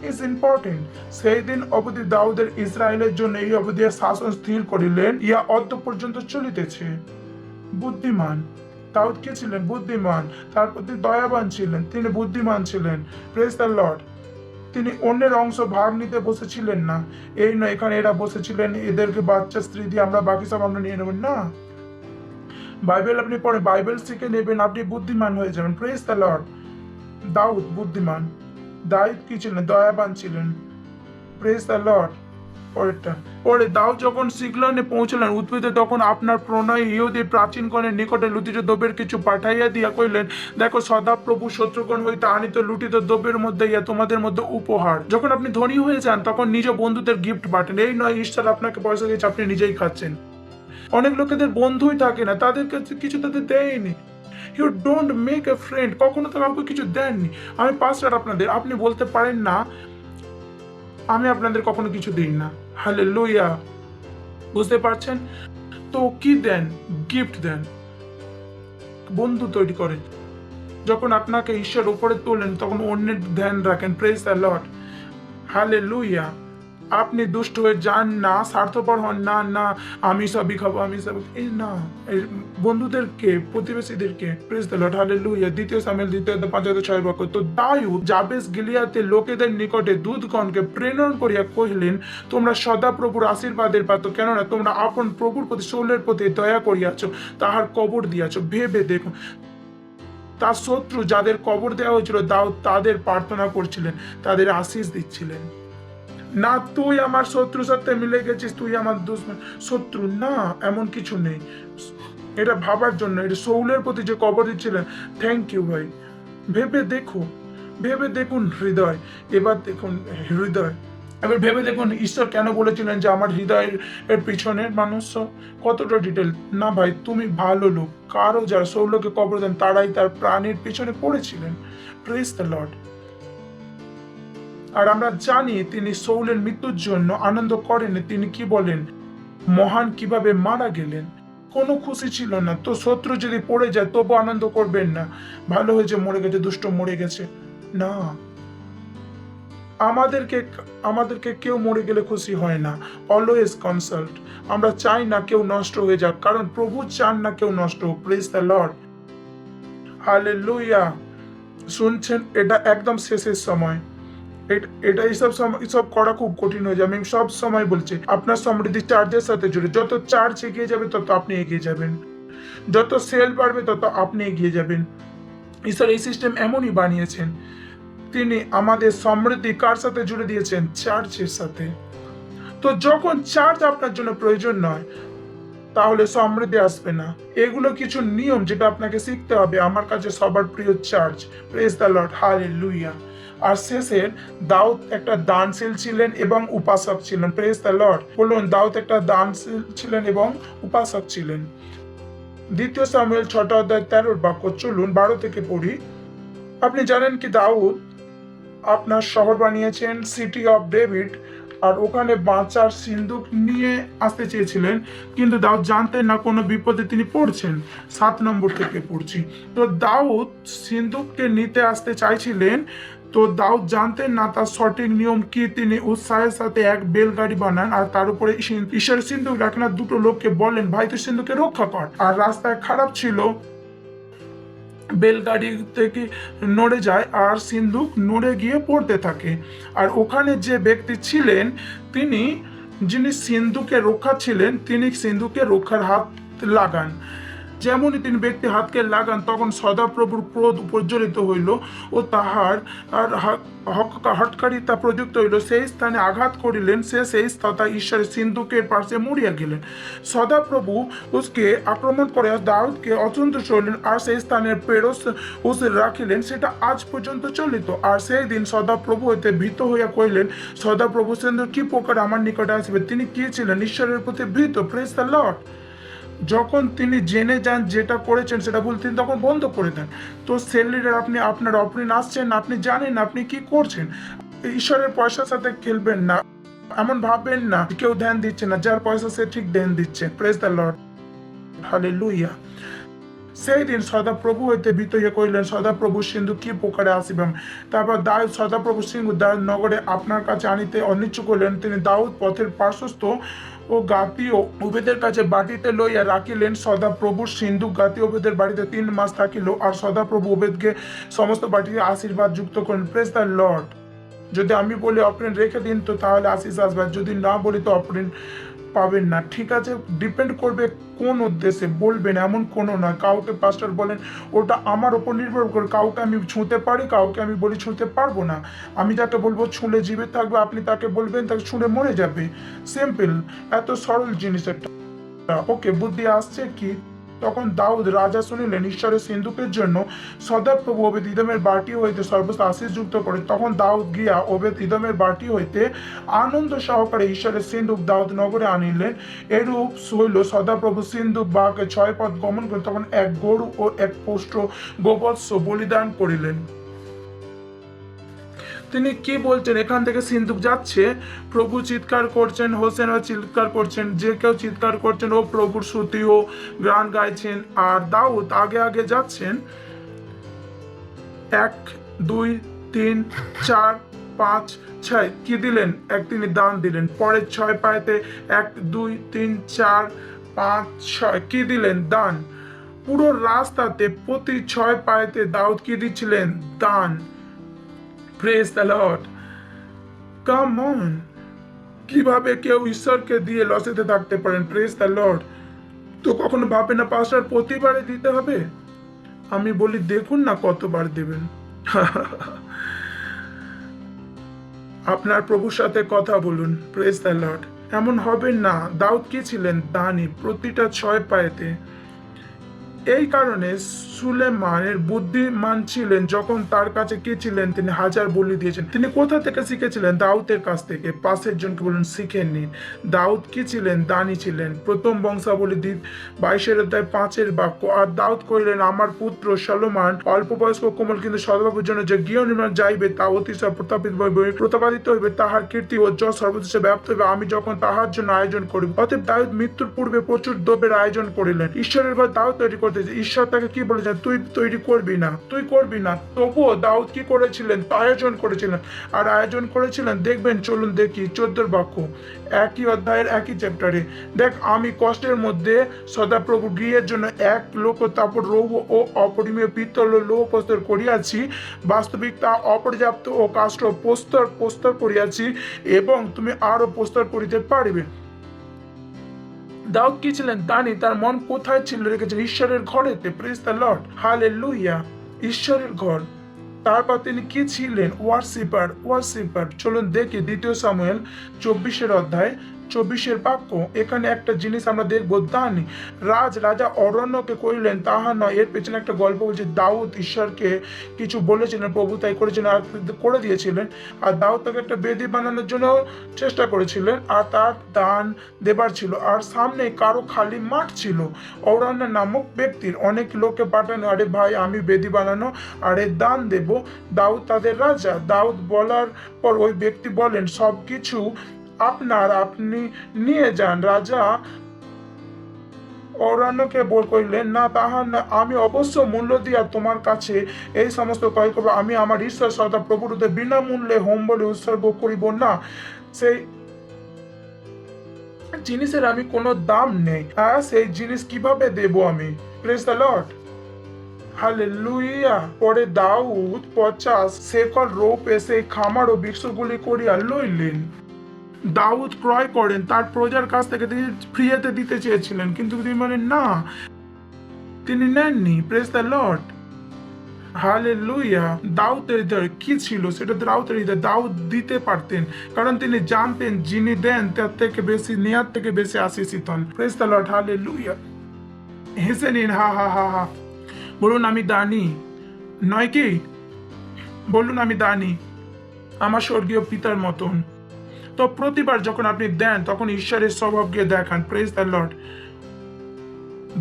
ইজ ইম্পর্টেন্ট। সেই দিন অবধি দাউদের ইসরায়েলের জন্য এই অবধি শাসন স্থির করিলেন, ইয়া অদ্য পর্যন্ত চলিতেছে। বুদ্ধিমান দাউদ কে ছিলেন? বুদ্ধিমান, তার প্রতি দয়াবান ছিলেন, তিনি বুদ্ধিমান ছিলেন। Praise the Lord. তিনি অন্যের অংশ ভাগ নিতে বসেছিলেন না, এই নয় এখানে এরা বসেছিলেন, এদেরকে বাচ্চা স্ত্রী দিয়ে আমরা বাকি সব আমরা নিয়ে নেবেন না। বাইবেল আপনি পড়ে, বাইবেল শিখে নেবেন, আপনি বুদ্ধিমান হয়ে যাবেন। Praise the Lord. দাউদ বুদ্ধিমান, দাউদ কি ছিলেন? দয়াবান ছিলেন। Praise the Lord. পরে দাউদ যখন সিগলনে পৌঁছলেন উদ্ভিদে, তখন আপনার প্রণয় ইহুদি প্রাচীনগণের নিকটে লুটিত দ্রব্যের কিছু পাঠাইয়া দিয়া কইলেন, দেখো সদাপ্রভু শত্রুগণ হইতে আনিত লুটিত দ্রব্যের মধ্যে ইয়া তোমাদের মধ্যে উপহার। যখন আপনি ধনী হয়ে যান তখন নিজ বন্ধুদের গিফট পাঠান, এই নয় ঈশ্বর আপনাকে পয়সা দিয়েছে আপনি নিজেই খাচ্ছেন। অনেক লোকেদের বন্ধুই থাকে না, তাদেরকে কিছু তাদের দেয়নি। You don't make a friend, কখনো তো কাউকে কিছু দেননি। আমি পাস্টার আপনাদের, আপনি বলতে পারেন না আমি আপনাদের কখনো কিছু দিই না। হালেলুয়া, বুঝতে পারছেন তো? কি দেন? গিফট দেন, বন্ধু তৈরি করেন। যখন আপনাকে ঈশ্বর উপরে তোলেন তখন অন্যের ধ্যান রাখেন। Praise the Lord. হালেলুয়া। আপনি দুষ্ট হয়ে যান না, স্বার্থপর হন না, না আমি সবই খাবো, আমি সব, এই না, বন্ধুদেরকে, প্রতিবেশীদেরকে। Praise the Lord. Hallelujah. 2 Samuel 5:6 বাক্য। তো দাউদ যাবেশ গিলিয়াতে লোকেদের নিকটে দূতগণকে প্রেরণ করিয়া কহিলেন, তোমরা সদাপ্রভুর আশীর্বাদের পাত্র, কেননা তোমরা আপন প্রভুর প্রতি শৌলের প্রতি দয়া করিয়াছ, তাহার কবর দিয়াছ। ভেবে দেখুন, তার শত্রু যাদের কবর দেওয়া হয়েছিল দাউদ তাদের প্রার্থনা করছিলেন, তাদের আশীষ দিচ্ছিলেন। না তুই আমার শত্রুর সাথে মিলে গেছিস, তুই আমার দুশ্মন, শত্রু না, এমন কিছু নেই। এটা ভাবার জন্য, এটা শৌলের প্রতি যে কবর দিচ্ছিলেন। থ্যাংক ইউ ভাই। ভেবে দেখুন হৃদয়। এবার দেখুন হৃদয়, এবার ভেবে দেখুন ঈশ্বর কেন বলেছিলেন যে আমার হৃদয়ের পিছনে মানুষ কতটা ডিটেল। না ভাই, তুমি ভালো লোক, কারো যারা শৌলকে কবর দেন তারাই তার প্রাণের পিছনে পড়েছিলেন। Praise the Lord. আর আমরা জানি তিনি শৌলের মৃত্যুর জন্য আনন্দ করেন। তিনি কি বলেন, মহান কিভাবে মারা গেলেন, কোনো খুশি ছিল না। তো শত্রু যদি পড়ে যায় তবু আনন্দ করবেন না, ভালো হয়েছে মরে গেছে, দুষ্ট মরে গেছে, না। আমাদেরকে কেউ মরে গেলে খুশি হয় না। Always consult. আমরা চাই না কেউ নষ্ট হয়ে যাক, কারণ প্রভু চান না কেউ নষ্ট হোক। Praise the Lord. হালেলুয়া। শুনছেন, এটা একদম শেষের সময়। এটা এইসব করা খুব কঠিন হয়ে যাবে। আমি সব সময় বলছি, আপনার সমৃদ্ধি চার্জের সাথে জুড়ে। যত চার্জ এগিয়ে যাবে তত আপনি এগিয়ে যাবেন, যত সেল বাড়বে তত আপনি এগিয়ে যাবেন। ঈশ্বর এই সিস্টেম এমনই বানিয়েছেন। তিনি আমাদের সমৃদ্ধি কার সাথে জুড়ে দিয়েছেন? চার্চের সাথে। তো যখন চার্চ আপনার জন্য প্রয়োজন নয় তাহলে সমৃদ্ধি আসবে না। এগুলো কিছু নিয়ম যেটা আপনাকে শিখতে হবে। আমার কাছে সবার প্রিয় church. Praise the Lord. Hallelujah. আর শেষের, দাউদ একটা দানশীল ছিলেন এবং উপাসক ছিলেন। Praise the lord. বলুন, দাউদ একটা দানশীল ছিলেন এবং উপাসক ছিলেন। 2 শামুয়েল 6:13 বাক্য। চলুন 12 থেকে পড়ি। আপনি জানেন কি দাউদ আপনার শহর বানিয়েছেন সিটি অফ ডেভিড, আর ওখানে বাঁচার সিন্দুক নিয়ে আসতে চেয়েছিলেন, কিন্তু দাউদ জানতেন না কোনো বিপদে তিনি পড়ছেন। 7 নম্বর থেকে পড়ছি। তো দাউদ সিন্দুককে নিতে আসতে চাইছিলেন, তো দাউদ জানতেন না তার সঠিক নিয়ম কি। তিনি উৎসাহের সাথে এক বেলগাড়ি বানান আর তার উপরে ঈশ্বরের সিন্দুক রাখেন আর দুটো লোককে বলেন, ভাই তুই সিন্দুককে রক্ষা কর। আর রাস্তায় খারাপ ছিল, বেলগাড়ি থেকে নড়ে যায় আর সিন্দুক নড়ে গিয়ে পড়তে থাকে। আর ওখানে যে ব্যক্তি ছিলেন, যিনি সিন্দুকে রক্ষা ছিলেন, তিনি সিন্দুকে রক্ষার হাত লাগান। যেমনই তিনি ব্যক্তি হাতকে লাগান, তখন সদাপ্রভুর ক্রোধ প্রজ্বলিত হইল ও তাহার আর হটকারিতা প্রযুক্ত হইল। সেই স্থানে আঘাত করিলেন, সেই তথা ঈশ্বরের সিন্ধুকের পাশে মরিয়া গেলেন। সদাপ্রভু উসকে আক্রমণ করে দাউদকে অসন্তুষ্ট হইলেন আর সেই স্থানের পেরস রাখিলেন। সেটা আজ পর্যন্ত চলিত। আর সেই দিন সদাপ্রভু হইতে ভীত হইয়া কহিলেন, সদাপ্রভু সিন্ধু কি প্রকার আমার নিকটে আসবে। তিনি কি ছিলেন? ঈশ্বরের প্রতি ভীত। Praise the Lord. যখন তিনি জেনে যান যেটা করেছেন সেটা ভুল, তিনি তখন বন্ধ করে দেন। তো সেল লিডার, আপনি আপনার অপরিণ আসছেন, আপনি জানেন আপনি কি করছেন। ঈশ্বরের পয়সার সাথে খেলবেন না, এমন ভাববেন না কেউ ধ্যান দিচ্ছে না। যার পয়সা সে ঠিক ধ্যান দিচ্ছে। Praise the Lord, hallelujah. সেই দিন সদাপ্রভু হইতে ভীত হইয়া কহিলেন, সদাপ্রভু সিন্ধু কি প্রকারে আসিবেন। তারপর দাউদ সদাপ্রভু সিন্ধু দাউদ নগরে আপনার কাছে আনিতে অনিচ্ছুক হইলেন। তিনি দাউদ পথের পার্শ্বস্থ ও গাতীয় ওবেদের কাছে বাটিতে লইয়া রাখিলেন। সদাপ্রভুর সিন্ধুক গাতীয় ওবেদের বাড়িতে 3 মাস থাকিল। আর সদাপ্রভু ওবেদকে সমস্ত বাটিতে আশীর্বাদ যুক্ত করেন। Praise the Lord. যদি আমি বলি অপরিণ রেখে দিন, তো তাহলে আশীষ আসবে। যদি না বলি তো অপরিণ পাবেন না। ঠিক আছে, ডিপেন্ড করবে কোন উদ্দেশ্যে বলবেন, এমন কোনো না। কাউকে পাস্টার বলেন, ওটা আমার ওপর নির্ভর করে। কাউকে আমি ছুঁতে পারি, কাউকে আমি বলি ছুঁতে পারবো না। আমি যাকে বলবো ছুঁলে জীবে থাকবে, আপনি তাকে বলবেন তাকে ছুঁড়ে মরে যাবে। সিম্পল, এত সরল জিনিস একটা। ওকে, বুদ্ধি আসছে কি? তখন দাউদ রাজা শুনিলেন ঈশ্বরের সিন্ধুকের জন্য সদাপ্রভু ওবেদ ইদমের বাটি হইতে সর্বস্ব আশীষ যুক্ত করে। তখন দাউদ গিয়া ওবেদ ইদমের বাটি হইতে আনন্দ সহকারে ঈশ্বরের সিন্ধুক দাউদ নগরে আনিলেন। এরূপ হইল, সদাপ্রভু সিন্ধুক বাহকে 6 পথ গমন করে তখন এক গরু ও এক পোষ্ঠ গোবৎস বলিদান করিলেন। তিনি কি বলছেন? এখান থেকে সিন্ধুক যাচ্ছে, প্রভু চিৎকার করছেন, হোসেন চিৎকার করছেন, যে কেউ চিৎকার করছেন, ও প্রভুর স্তুতি ও গান গাইছেন। আর দাউদ আগে আগে যাচ্ছেন। 1 2 3 4 5 6 কি দিলেন? তিনি দান দিলেন। পরে 6 পায়েতে 1 2 3 4 5 6 কি দিলেন? দান। পুরো রাস্তাতে প্রতি 6 পায়েতে দাউদ কি দিচ্ছিলেন? দান। Praise the Lord. Come on. কিভাবে কেউ ঈশ্বরকে দিয়ে লসেতে থাকতে পারেন? Praise the Lord. তো কখনো ভাবে না পাস্টার প্রতিবারে দিতে হবে? আমি বলি দেখুন না কতবার দেবেন। আপনার প্রভুর সাথে কথা বলুন। Praise the Lord. এমন হবেন না। দাউদ কি ছিলেন? দানি, প্রতিটা 6 পায়েতে। এই কারণে সুলেমানের বুদ্ধিমান ছিলেন। যখন তার কাছে কি ছিলেন? তিনি 1000 বলি দিয়েছেন। তিনি কোথা থেকে শিখেছিলেন? দাউদের কাছ থেকে। পাশের জনকে বলুন শিখে নিন। দাউদ কি ছিলেন? দানি ছিলেন। প্রথম বংশাবলী 22 অধ্যায় 5 বাক্য। আর দাউদ কহিলেন, আমার পুত্র সলোমন অল্প বয়স্ক কোমল, কিন্তু সদাপ্রভুর জন্য যে গৃহ নির্মাণ যাইবে তা অতিশয় প্রতাপাদিত হইবে। তাহার কীর্তি ও যশ সর্বদেশে ব্যাপ্ত হইবে। আমি যখন তাহার জন্য আয়োজন করিব। অতএব দাউদ মৃত্যুর পূর্বে প্রচুর দ্রব্যের আয়োজন করিলেন। ঈশ্বরের ঘর দাউদ তৈরি করতে। ঈশ্বর তাকে কি বলেছেন? তুই তৈরি করবি না, তুই করবি না। তবুও দাউদ কি করেছিলেন? আয়োজন করেছিলেন। আর আয়োজন করেছিলেন, দেখবেন, চলুন দেখি 14 বাক্য, একই অধ্যায়ের একই চ্যাপ্টারে। দেখ, আমি কষ্টের মধ্যে সদাপ্রভু গৃহের জন্য 1 লক্ষ তারপর রৌপ্য ও অপরিমেয় পিত্তল ও লৌহ প্রস্তর করিয়াছি। বাস্তবিক তা অপর্যাপ্ত ও কাষ্ঠ প্রস্তর করিয়াছি, এবং তুমি আরো প্রস্তর করিতে পারিবে। দাউদ কি ছিলেন? দানি। তার মন কোথায় ছিল? রেখেছেন ঈশ্বরের ঘরেতে। Praise the Lord, hallelujah. ঈশ্বরের ঘর। তারপর তিনি কি ছিলেন? ওয়ার্শিপার। চলুন দেখি 2 সামুয়েল 24 অধ্যায় 24 বাক্য। এখানে একটা জিনিস আমরা দেখবো, দানি। রাজা অরণ্যকে কহিলেন, তাহা নয়। এর পেছনে একটা গল্প বলছে। দাউদ ঈশ্বরকে কিছু বলেছিলেন, প্রভু তাই করেছিলেন আর করে দিয়েছিলেন। আর দাউদ তাকে একটা বেদি বানানোর জন্য চেষ্টা করেছিলেন, আর তার দান দেবার ছিল। আর সামনে কারো খালি মাঠ ছিল। অরণ্য নামক ব্যক্তির অনেক লোককে পাঠানো, আরে ভাই আমি বেদি বানানো আরে দান দেব। দাউদ তাদের রাজা। দাউদ বলার পর ওই ব্যক্তি বলেন, সবকিছু আপনি নিয়ে যান। রাজা অরণ্যকে কইলেন, না তাহা না, আমি অবশ্য মূল্য দিয়া তোমার কাছে এই সমস্ত ক্রয় করব। আমি আমার ঈশ্বর সদা প্রভুতে বিনামূল্যে হোম বলে উৎসর্গ করিব না। সেই জিনিসের আমি কোনো দাম নেই। সেই জিনিস কিভাবে দেব আমি? Praise the Lord, hallelujah. পরে দাউদ 50 শেকল রৌপ্যে সেই খামার ও বৃক্ষগুলি করিয়া লইলেন। দাউদ ক্রয় করেন, তার প্রজার কাছ থেকে তিনি ফ্রিতে দিতে চেয়েছিলেন, কিন্তু তিনি বলেন না, তিনি নেননি। Praise the Lord, hallelujah. দাউদের হৃদয় কি ছিল? সেটা দাউদের হৃদয়। দাউদ দিতে পারতেন, কারণ তিনি জানতেন যিনি দেন তার থেকে বেশি, নেয়ার থেকে বেশি আশীষিত হন। Praise the Lord, hallelujah. হেসে নিন, হা হা হা হা। বলুন আমি দানি, নয় কি? বলুন আমি দানি আমার স্বর্গীয় পিতার মতন। তো প্রতিবার যখন আপনি দেন তখন ঈশ্বরের স্বভাবকে দেখান। Praise the Lord.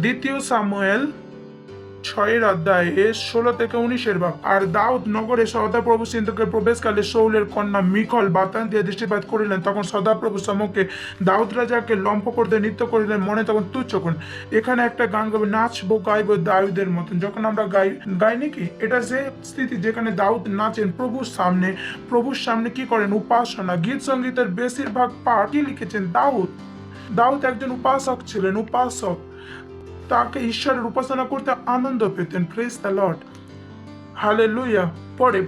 2 সামুয়েল 6 অধ্যায়ে 16 থেকে 19 ভাগ। আর দাউদ নগরে সদাপ্রভু সিন্ধুকে প্রবেশকালে শৌলের কন্যা মিকল বাতান দিয়ে দৃষ্টিপাত করিলেন। তখন সদাপ্রভু সম্মুখে দাউদ রাজাকে লম্প করতে নৃত্য করিলেন, মনে তখন তুচ্ছ করুন। এখানে একটা গান গাবে, নাচবো গাইবো দাউদের মতন। যখন আমরা গাই নাকি, এটা যে স্থিতি যেখানে দাউদ নাচেন প্রভুর সামনে কি করেন? উপাসনা। গীত সঙ্গীতের বেশিরভাগ পাঠ কি লিখেছেন? দাউদ একজন উপাসক ছিলেন, উপাসক। তাকে ঈশ্বরের উপাসনা করতে আনন্দ পেতেন। Praise the Lord, hallelujah. পরে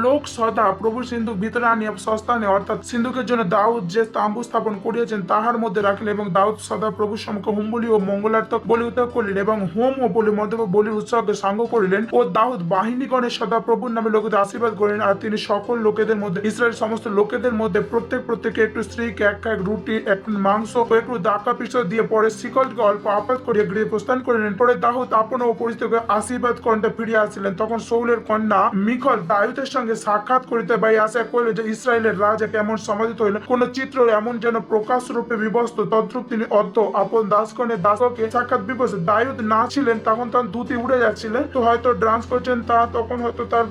লোক সদা প্রভুর সিন্ধুক ভিতরে আনিয়া সস্তানে, অর্থাৎ সিন্ধুকের জন্য দাউদ যে তাম্বু স্থাপন করিয়াছেন তাহার মধ্যে রাখলেন, এবং দাউদ সদা প্রভুর সম্মুখে হোম বলি ও মঙ্গলার্থক বলি উৎসর্গ করিলেন, এবং হোম ও বলি মধ্যে বলি উৎসর্গে সাঙ্গ করিলেন। ও দাউদ বাহিনীগণের সদা প্রভুর নামে লোকেদের আশীর্বাদ করিলেন। আর তিনি সকল লোকেদের মধ্যে, ইসরায়েল সমস্ত লোকেদের মধ্যে প্রত্যেকে একটু স্ত্রীকে এক রুটি, একটু মাংস ও একটু দাকা পিছর দিয়ে পরে শিকলকে অল্প আপাত করিয়া গৃহে প্রস্থান করিলেন। পরে দাউদ আপন ও পরিস্থিতিকে আশীর্বাদ করতে ফিরিয়া আসিলেন। তখন শৌলের কন্যা মিকল দাউদের সঙ্গে সাক্ষাৎ করিতে পাই আশা করিল যে ইসরায়েলের রাজা কেমন সমাধিত হইল, কোন চিত্র এমন যেন প্রকাশ রূপে বিবস্ত, তদ্রূপ তিনি অদ্য আপন দাসকনের দাসকে সাক্ষাৎ বিবস্ত। দাউদ না ছিলেন তখন তার ধুতি উড়ে যাচ্ছিলেন, তো হয়তো ডান্স করছেন তা, তখন হয়তো তার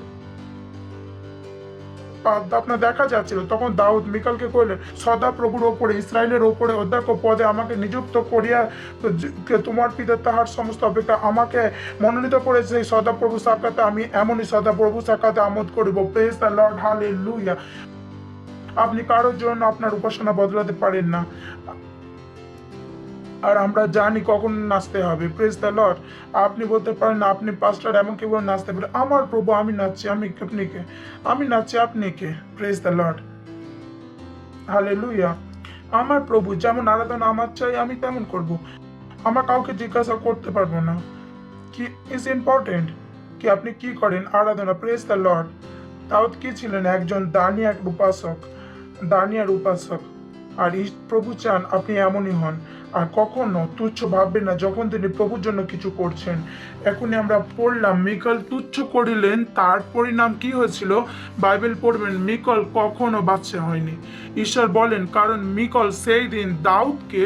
আপনার দেখা যাচ্ছিল। তখন দাউদ মিকালকে কইলেন, সদা প্রভুর ওপরে, ইসরায়েলের ওপরে অধ্যক্ষ পদে আমাকে নিযুক্ত করিয়া তোমার পিতা তাহার সমস্ত অপেক্ষা আমাকে মনোনীত করেছে। সেই সদা প্রভু সাক্ষাতে আমি এমনই সদা প্রভু সাক্ষাতে আমোদ করিব। Praise the Lord, hallelujah. আপনি কারোর জন্য আপনার উপাসনা বদলাতে পারেন না, আর আমরা জানি কখন নাচতে হবে। Praise the Lord. আপনি বলতে পারেন না, আপনি পাস্টার এমন কি বলে নাচতে পারেন? আমার প্রভু, আমি নাচছি, আমি নাচছি, আপনি কে? Praise the Lord, hallelujah. আমার প্রভু যেমন আরাধনা আমার চাই, আমি তেমন করব। আমার কাউকে জিজ্ঞাসা করতে পারবো না কি ইজ ইম্পর্টেন্ট, কি আপনি কি করেন আরাধনা। Praise the Lord. দাউদ কি ছিলেন? একজন দানিয়ার উপাসক। আর প্রভু চান আপনি এমনই হন, আর কখনো তুচ্ছ ভাববেন না যখন তিনি প্রভুর জন্য কিছু করছেন। এখনই আমরা পড়লাম মিকল তুচ্ছ করিলেন, তার পরিণাম কি হয়েছিল? বাইবেল পড়বেন, মিকল কখনো বাচ্চা হয়নি। ঈশ্বর বলেন, কারণ মিকল সেই দিন দাউদকে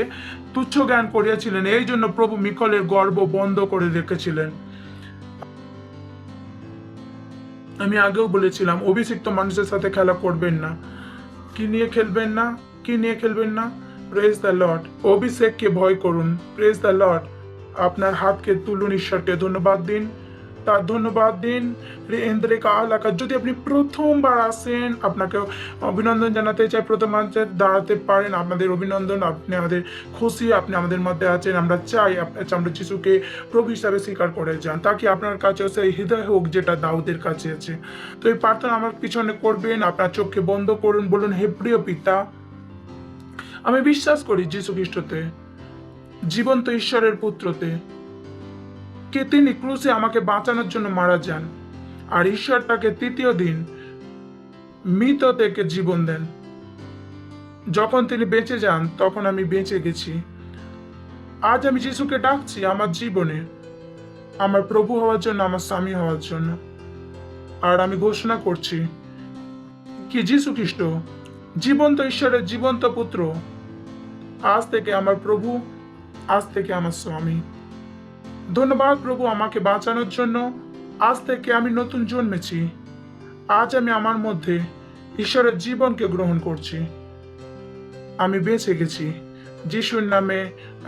তুচ্ছ জ্ঞান করিয়াছিলেন, এই জন্য প্রভু মিকলের গর্ব বন্ধ করে রেখেছিলেন। আমি আগেও বলেছিলাম, অভিষিক্ত মানুষের সাথে খেলা করবেন না। কি নিয়ে খেলবেন না? Praise the Lord. অভিষেককে ভয় করুন। Praise the Lord. আপনার হাতকে তুলুন, ঈশ্বরকে ধন্যবাদ দিন, তার ধন্যবাদ দিন। যদি আপনি প্রথমবার আসেন, আপনাকে অভিনন্দন জানাতে চাই। প্রথম দাঁড়াতে পারেন, আপনাদের অভিনন্দন, আপনি আমাদের খুশি, আপনি আমাদের মধ্যে আছেন। আমরা চাই আমরা যিশুকে প্রভু হিসাবে স্বীকার করে যান, তাকে আপনার কাছে সেই হৃদয় হোক যেটা দাউদের কাছে আছে। তো এই প্রার্থনা আমার পিছনে করবেন। আপনার চোখকে বন্ধ করুন, বলুন, হে প্রিয় পিতা, আমি বিশ্বাস করি যীশু খ্রিস্টতে, জীবন্ত ঈশ্বরের পুত্রতে, কে তিনি ক্রুশে আমাকে বাঁচানোর জন্য মারা যান, আর ঈশ্বর তাকে তৃতীয় দিন মৃত থেকে জীবন দেন। যখন তিনি বেঁচে যান তখন আমি বেঁচে গেছি। আজ আমি যিশুকে ডাকছি আমার জীবনে, আমার প্রভু হওয়ার জন্য, আমার স্বামী হওয়ার জন্য। আর আমি ঘোষণা করছি কি যীশু খ্রিস্ট জীবন্ত ঈশ্বরের জীবন্ত পুত্র, আজ থেকে আমার প্রভু, আজ থেকে আমার স্বামী। ধন্যবাদ প্রভু আমাকে বাঁচানোর জন্য। আজ থেকে আমি নতুন জন্মেছি। আজ আমি আমার মধ্যে ঈশ্বরের জীবনকে গ্রহণ করছি। আমি বেঁচে গেছি যিশুর নামে।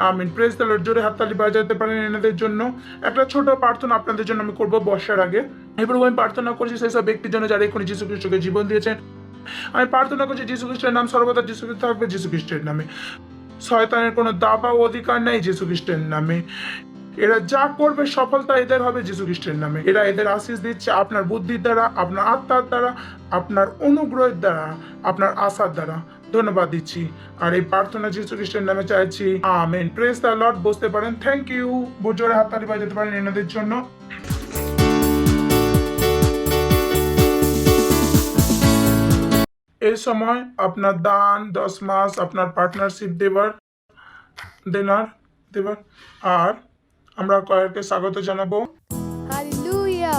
আমিন। Praise the lord. জোরে হাততালি বাজাতে পারেন এনাদের জন্য। একটা ছোট প্রার্থনা আপনাদের জন্য আমি করব বর্ষার আগে। এরপর আমি প্রার্থনা করছি সেই সব ব্যক্তির জন্য যারা এখনই যীশু খ্রিস্টকে জীবন দিয়েছেন। আমি প্রার্থনা করছি যীশু খ্রিস্টের নাম সর্বদা যীশু খ্রিস্ট থাকবে যীশু খ্রিস্টের নামে। শয়তানের কোনো দাবা ও অধিকার নেই যীশু খ্রিস্টের নামে। এরা যা করবে সফলতা এদের হবে যীশু খ্রিস্টের নামে। এরা এদের আশীষ দিচ্ছে আপনার বুদ্ধির দ্বারা, আপনার আত্মার দ্বারা, আপনার অনুগ্রহের দ্বারা, আপনার আশার দ্বারা। ধন্যবাদ দিচ্ছি আর এই প্রার্থনা যীশু খ্রিস্টের নামে চাইছি। আমেন। Praise the Lord. বসতে পারেন। Thank you. জোরে হাততালি বাজাতে পারেন এনাদের জন্য। এই সময় আপনার দান, 10 মাস, আপনার পার্টনারশিপ দেবার আর আমরা কয়েককে স্বাগত জানাবো। হালেলুয়া।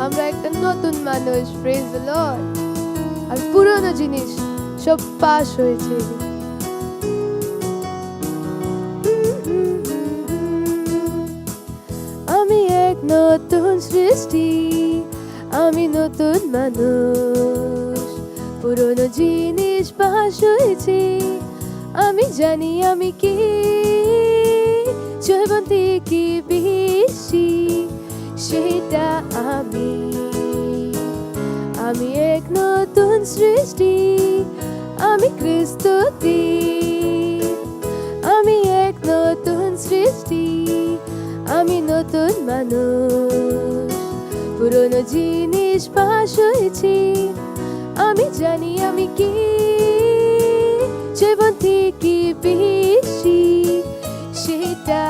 আমরা একটা নতুন মানুষ, প্রেজ দ্য লর্ড। আর পুরনো জিনিস সব পাস হয়েছে। আমি এক নতুন সৃষ্টি, আমি নতুন মানুষ। পুরনো জিনিস পাস হয়েছে, আমি জানি আমি কি জৈবন থেকে বেশি, সেটা আমি এক নতুন সৃষ্টি, আমি খ্রিস্টতে। আমি এক নতুন সৃষ্টি, আমি নতুন মানুষ। পুরনো জিনিস পাস হয়েছে, আমি জানি আমি কি জীবন থেকে বেশি, সেটা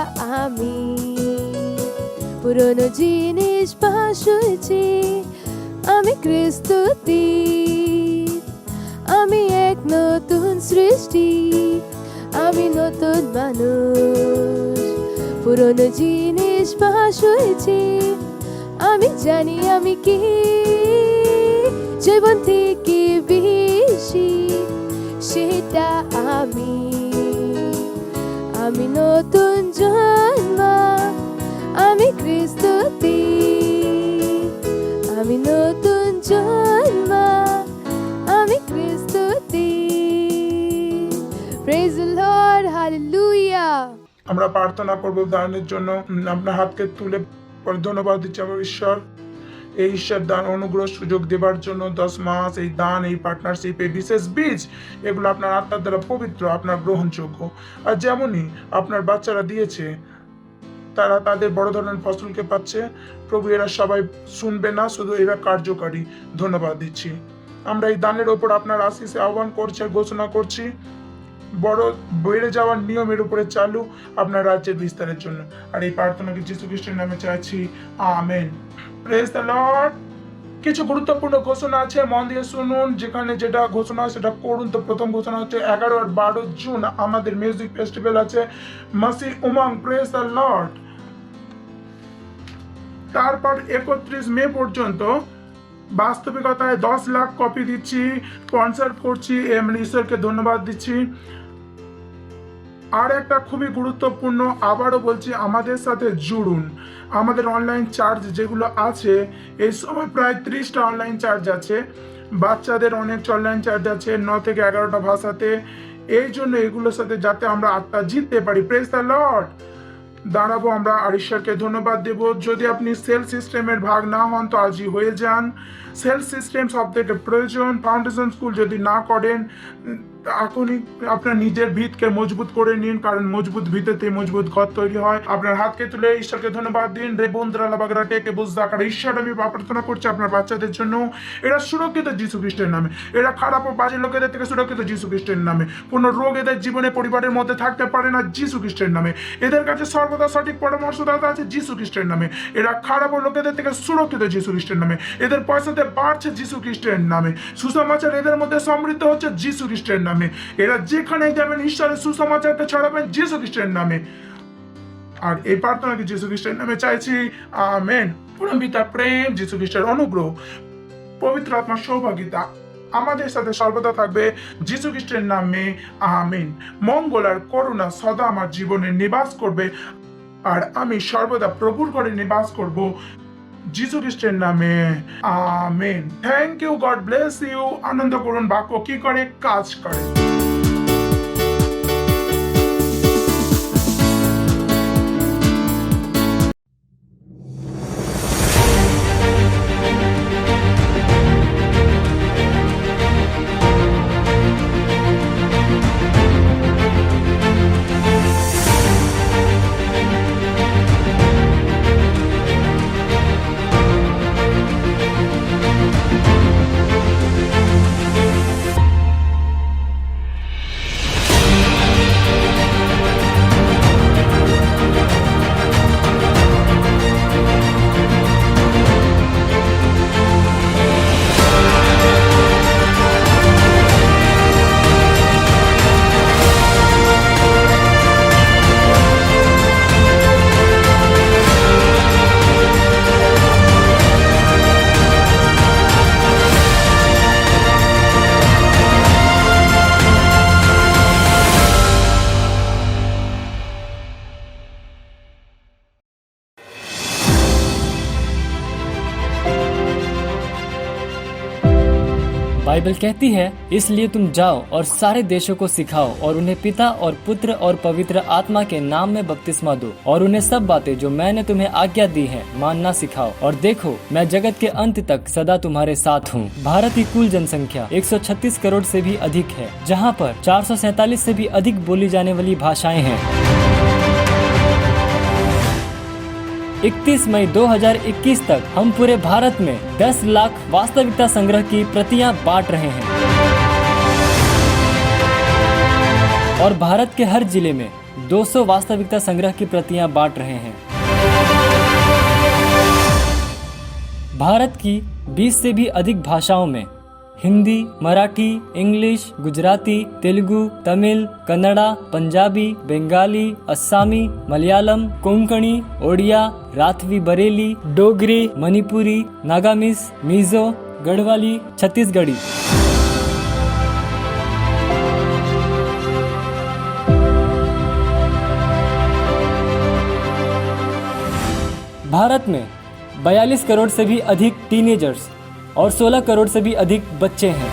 আমি। পুরনো জিনিস পাস হয়েছে, আমি খ্রিস্টতে। আমি এক নতুন সৃষ্টি, আমি নতুন মানুষ। পুরনো জিনিস পাস হয়েছে, আমি জানি আমি কি জীবন থেকে বেশি, সেটা আমি। আমি নতুন জন্ম, আমি খ্রিস্টতে। আমি নতুন জন্ম, আমি খ্রিস্টতে। Praise the Lord. হালেলুয়া। আমরা প্রার্থনা করব দানের জন্য। আপনার হাতকে তুলে ধন্যবাদ দিচ্ছি আমার ঈশ্বর। এই ঈশ্বর দান, অনুগ্রহ, সুযোগ দেবার জন্য 10 মাস, এই দান, এই পার্টনারশিপ, এই বিশেষ বীজ, এগুলো আপনার আত্মার দ্বারা পবিত্র, আপনার গ্রহণযোগ্য। আর যেমনই আপনার বাচ্চারা দিয়েছে, তারা তাদের বড় ধরনের ফসলকে পাচ্ছে। প্রভু, এরা সবাই শুনবে না, শুধু এরা কার্যকারী। ধন্যবাদ দিচ্ছি। আমরা এই দানের ওপর আপনার আশীষে আহ্বান করছি, ঘোষণা করছি বড় বেড়ে যাওয়ার নিয়মের উপরে চালু আপনার রাজ্যের বিস্তারের জন্য। আর এই প্রার্থনাকে যীশু খ্রিস্টের নামে চাইছি। আমেন। Praise the Lord. কিছু গুরুত্বপূর্ণ ঘোষণা আছে, মন দিয়ে শুনুন। যেখানে যেটা ঘোষণা সেটা করুন। তো প্রথম ঘোষণা হচ্ছে 11 আর 12 জুন আমাদের মিউজিক ফেস্টিভ্যাল আছে, মাসি উমং। Praise the Lord. তারপর 31 মে পর্যন্ত বাস্তবিকতায় 10 লাখ কপি দিচ্ছি, স্পন্সর করছি। ঈশ্বরকে ধন্যবাদ দিচ্ছি। আর একটা খুবই গুরুত্বপূর্ণ, আবারও বলছি, আমাদের সাথে জুড়ুন। আমাদের অনলাইন চার্জ যেগুলো আছে, এই সময় প্রায় 30টা অনলাইন চার্জ আছে। বাচ্চাদের অনেক অনলাইন চার্জ আছে 9 থেকে 11টা ভাষাতে। এই জন্য এগুলোর সাথে যাতে আমরা আত্মা জিততে পারি। Praise the Lord. দাঁড়াবো আমরা আর ঈশ্বরকে ধন্যবাদ দেব। যদি আপনি সেল সিস্টেমের ভাগ না হন তো আজই হয়ে যান। সেল সিস্টেম সব থেকে প্রয়োজন। ফাউন্ডেশন স্কুল যদি না করেন, এখনই আপনার নিজের ভিতকে মজবুত করে নিন, কারণ মজবুত ভিতেতে মজবুত ঘর তৈরি হয়। আপনার হাতকে তুলে ঈশ্বরকে ধন্যবাদ দিন। রে বন্ধুরা বাগরা টেকে বুঝদা কার ঈশ্বর, আমি প্রার্থনা করছি আপনার বাচ্চাদের জন্য। এরা সুরক্ষিত যীশু খ্রিস্টের নামে। এরা খারাপ ও বাজে লোকেদের থেকে সুরক্ষিত যীশু খ্রিস্টের নামে। কোনো রোগ এদের জীবনে পরিবারের মধ্যে থাকতে পারে না যীশু খ্রিস্টের নামে। এদের কাছে সর্বদা সঠিক পরামর্শদাতা আছে যীশু খ্রিস্টের নামে। এরা খারাপ ও লোকেদের থেকে সুরক্ষিত যীশু খ্রিস্টের নামে। এদের পয়সাতে বাড়ছে যীশু খ্রিস্টের নামে। সুসমাচার এদের মধ্যে সমৃদ্ধ হচ্ছে যীশু খ্রিস্টের নামে। এরা যেখানে যাবেন ঈশ্বরের সুসমাচারটা ছড়াবেন যীশু খ্রিস্টের নামে। আর এই প্রার্থনাকে যীশু খ্রিস্টের নামে চাইছি। আমেন। পরম পিতার প্রেম, যীশু খ্রিস্টের অনুগ্রহ, পবিত্র আত্মার সৌভাগ্যতা আমাদের সাথে সর্বদা থাকবে যীশু খ্রিস্টের নামে। আমেন। মঙ্গল আর করুণা সদা আমার জীবনে নিবাস করবে, আর আমি সর্বদা প্রভুর ঘরে নিবাস করব যীশু খ্রিস্টের নামে। Amen. Thank you. God bless you. আনন্দ করুন। বাক্য কি করে? কাজ করে। बाइबल कहती है, इसलिए तुम जाओ और सारे देशों को सिखाओ और उन्हें पिता और पुत्र और पवित्र आत्मा के नाम में बपतिस्मा दो और उन्हें सब बातें जो मैंने तुम्हें आज्ञा दी हैं मानना सिखाओ। और देखो, मैं जगत के अंत तक सदा तुम्हारे साथ हूँ। भारत की कुल जनसंख्या 136 करोड़ से भी अधिक है, जहाँ पर 447 से भी अधिक बोली जाने वाली भाषाएं हैं। 31 मई 2021 तक हम पूरे भारत में 10 लाख वास्तविकता संग्रह की प्रतियां बांट रहे हैं और भारत के हर जिले में 200 वास्तविकता संग्रह की प्रतियां बांट रहे हैं। भारत की 20 से भी अधिक भाषाओं में हिंदी, मराठी, इंग्लिश, गुजराती, तेलुगु, तमिल, कन्नड़ा, पंजाबी, बंगाली, अस्सामी, मलयालम, कोंकणी, ओडिया, राठवी बरेली, डोगरी, मणिपुरी, नागामीज, मिजो, गढ़वाली, छत्तीसगढ़ी। भारत में 42 करोड़ से भी अधिक टीनेजर्स और 16 करोड़ से भी अधिक बच्चे हैं।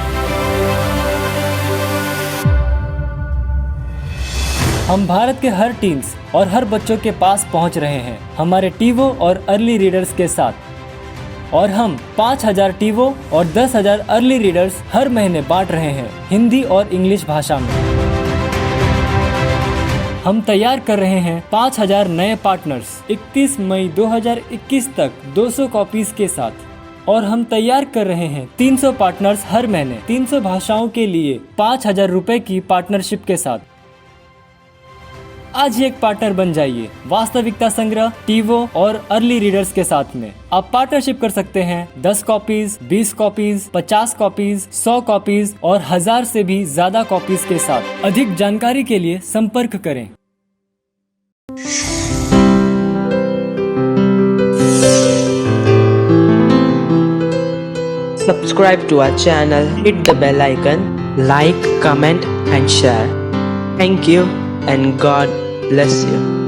हम भारत के हर टीन्स और हर बच्चों के पास पहुंच रहे हैं हमारे टीवो और अर्ली रीडर्स के साथ। और हम 5000 टीवो और 10,000 अर्ली रीडर्स हर महीने बांट रहे हैं हिंदी और इंग्लिश भाषा में। हम तैयार कर रहे हैं 5000 नए पार्टनर्स 31 मई 2021 तक 200 कॉपीज के साथ। और हम तैयार कर रहे हैं 300 पार्टनर्स हर महीने 300 भाषाओं के लिए 5000 रुपए की पार्टनरशिप के साथ। आज ही एक पार्टनर बन जाइए वास्तविकता संग्रह, टीवो और अर्ली रीडर्स के साथ में। आप पार्टनरशिप कर सकते हैं 10 कॉपीज, 20 कॉपीज, 50 कॉपीज, 100 कॉपीज और 1000 से भी ज्यादा कॉपीज के साथ। अधिक जानकारी के लिए संपर्क करें। Subscribe to our channel, hit the bell icon, like, comment and share. Thank you and God bless you.